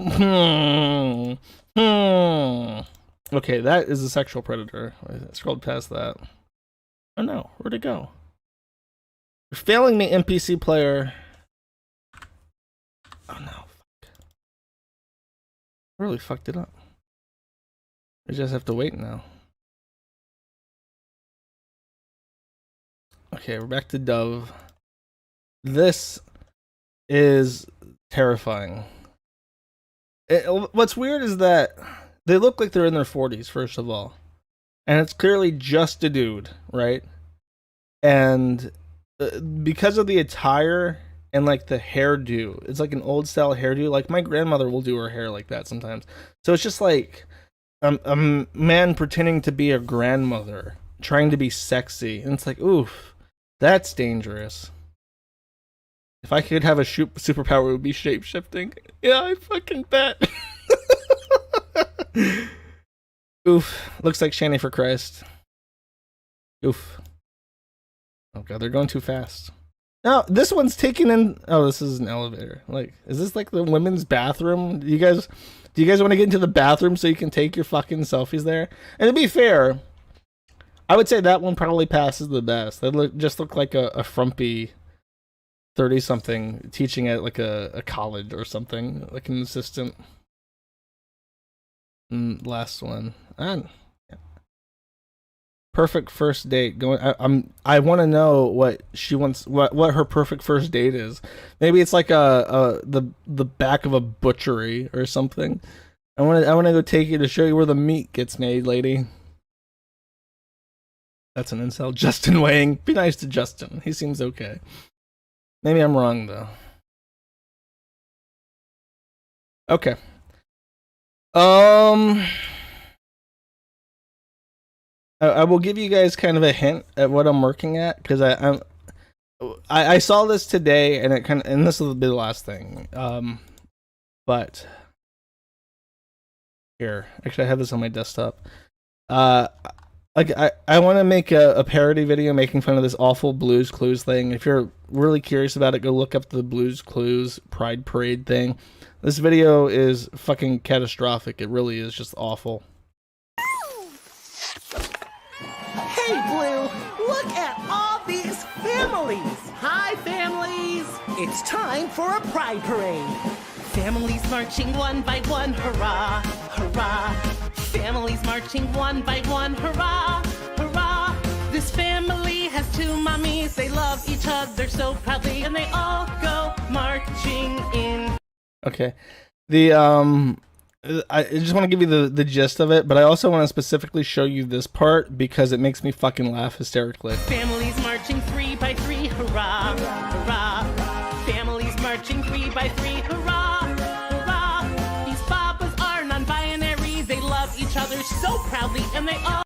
Okay, that is a sexual predator. I scrolled past that. Oh no, where'd it go? You're failing me, NPC player. Oh no. Fuck. I really fucked it up. I just have to wait now. Okay, we're back to Dove. This is terrifying. What's weird is that they look like they're in their 40s, first of all. And it's clearly just a dude, right? And because of the attire and like the hairdo, it's like an old style hairdo. Like my grandmother will do her hair like that sometimes. So it's just like a man pretending to be a grandmother, trying to be sexy, and it's like, oof, that's dangerous. If I could have a superpower, it would be shape shifting. Yeah, I fucking bet. Oof, looks like Shanny for Christ. Oof. Oh god, they're going too fast. No, this one's taking in. Oh, this is an elevator. Like, is this like the women's bathroom? Do you guys want to get into the bathroom so you can take your fucking selfies there? And to be fair, I would say that one probably passes the best. They look like a frumpy 30-something teaching at like a college or something, like an assistant. Last one. Perfect first date. I want to know what she wants. What her perfect first date is. Maybe it's like the back of a butchery or something. I want to go take you to show you where the meat gets made, lady. That's an incel. Justin Wang. Be nice to Justin. He seems okay. Maybe I'm wrong though. Okay. I will give you guys kind of a hint at what I'm working at, because I saw this today and and this will be the last thing. But here, actually I have this on my desktop. like I want to make a parody video making fun of this awful Blues Clues thing. If you're really curious about it, go look up the Blues Clues Pride Parade thing. This video is fucking catastrophic. It really is just awful. Hey, Blue, look at all these families. Hi, families. It's time for a pride parade. Families marching one by one, hurrah, hurrah. Families marching one by one, hurrah, hurrah. This family has two mommies. They love each other so proudly, and they all go marching in. Okay. I just want to give you the gist of it, but I also want to specifically show you this part because it makes me fucking laugh hysterically. Families marching 3 by 3, hurrah, hurrah. Families marching 3 by 3, hurrah, hurrah. These babas are non-binary. They love each other so proudly, and they all...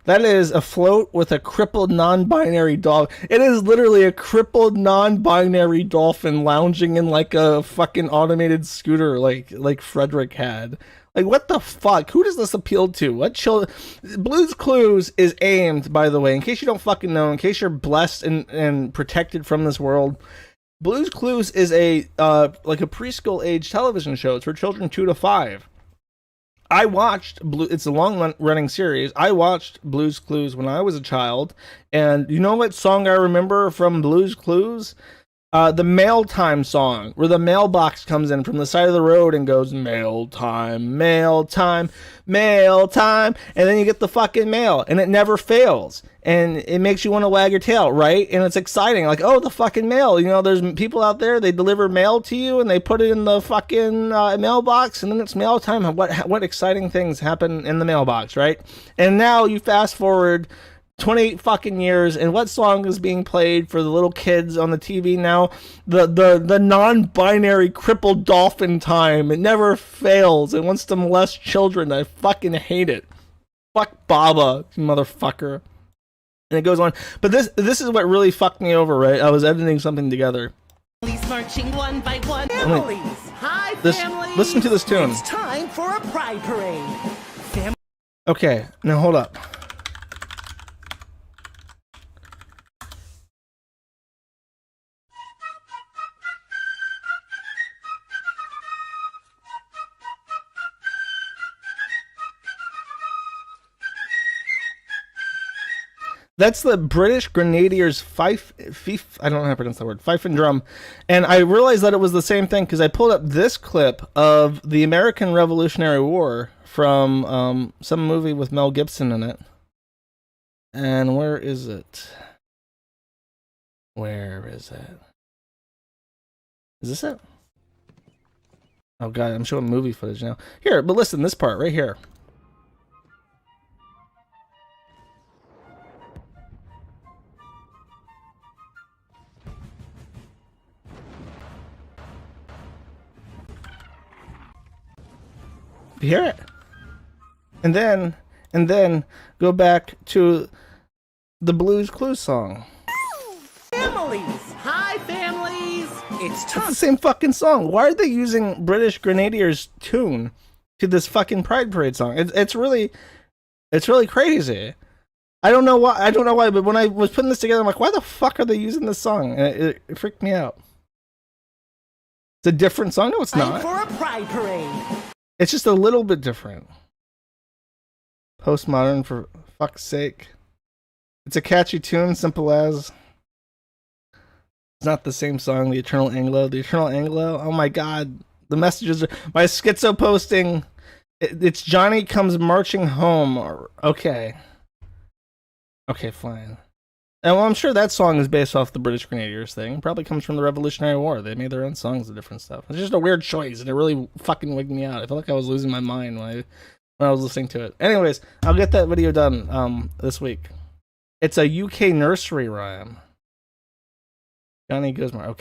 That is a float with a crippled non-binary dolphin. It is literally a crippled non-binary dolphin lounging in like a fucking automated scooter like Frederick had. Like, what the fuck? Who does this appeal to? What Blues Clues is aimed, by the way, in case you don't fucking know, in case you're blessed and protected from this world, Blues Clues is a like a preschool age television show. It's for children 2 to 5. I watched it's a long running series. I watched Blues Clues when I was a child, and you know what song I remember from Blues Clues? The mail time song, where the mailbox comes in from the side of the road and goes, mail time, mail time, mail time, and then you get the fucking mail, and it never fails, and it makes you want to wag your tail, right? And it's exciting, like, oh, the fucking mail, you know, there's people out there, they deliver mail to you, and they put it in the fucking mailbox, and then it's mail time. What exciting things happen in the mailbox, right? And now you fast forward 28 fucking years, and what song is being played for the little kids on the TV now? The non-binary crippled dolphin time. It never fails. It wants to molest children. I fucking hate it. Fuck Baba, you motherfucker. And it goes on. But this is what really fucked me over, right? I was editing something together. Families marching one by one. Families. Hi, families. Listen to this tune. It's time for a pride parade. Okay, now hold up. That's the British Grenadiers fife. I don't know how to pronounce that word. Fife and drum. And I realized that it was the same thing because I pulled up this clip of the American Revolutionary War from some movie with Mel Gibson in it. And where is it? Where is it? Is this it? Oh god, I'm showing movie footage now. Here, but listen, this part right here. You hear it? And then go back to the Blues Clues song. Families! Hi, families! It's the same fucking song. Why are they using British Grenadiers tune to this fucking Pride Parade song? It's really crazy. I don't know why, but when I was putting this together, I'm like, why the fuck are they using this song? And it freaked me out. It's a different song? No, it's not. Time for a Pride Parade. It's just a little bit different. Postmodern, for fuck's sake. It's a catchy tune, simple as. It's not the same song, The Eternal Anglo. The Eternal Anglo, oh my god. The messages are... My schizo posting... It's Johnny Comes Marching Home. Okay. Okay, fine. And well, I'm sure that song is based off the British Grenadiers thing. It probably comes from the Revolutionary War. They made their own songs of different stuff. It's just a weird choice, and it really fucking wigged me out. I felt like I was losing my mind when I was listening to it. Anyways, I'll get that video done this week. It's a UK nursery rhyme. Johnny Goes Mar.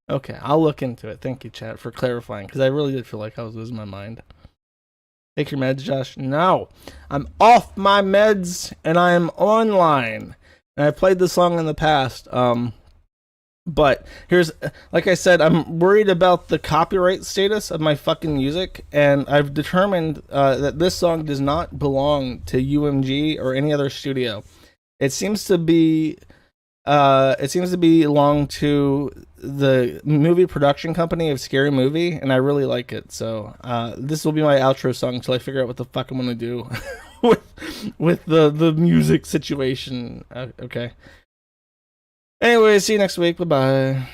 Okay, I'll look into it. Thank you, chat, for clarifying, because I really did feel like I was losing my mind. Take your meds, Josh. No, I'm off my meds, and I am online. And I played this song in the past. But here's, like I said, I'm worried about the copyright status of my fucking music, and I've determined that this song does not belong to UMG or any other studio. It seems to be belong to the movie production company of Scary Movie, and I really like it. So this will be my outro song until I figure out what the fuck I'm gonna do with the music situation. Okay. Anyway, see you next week. Bye bye.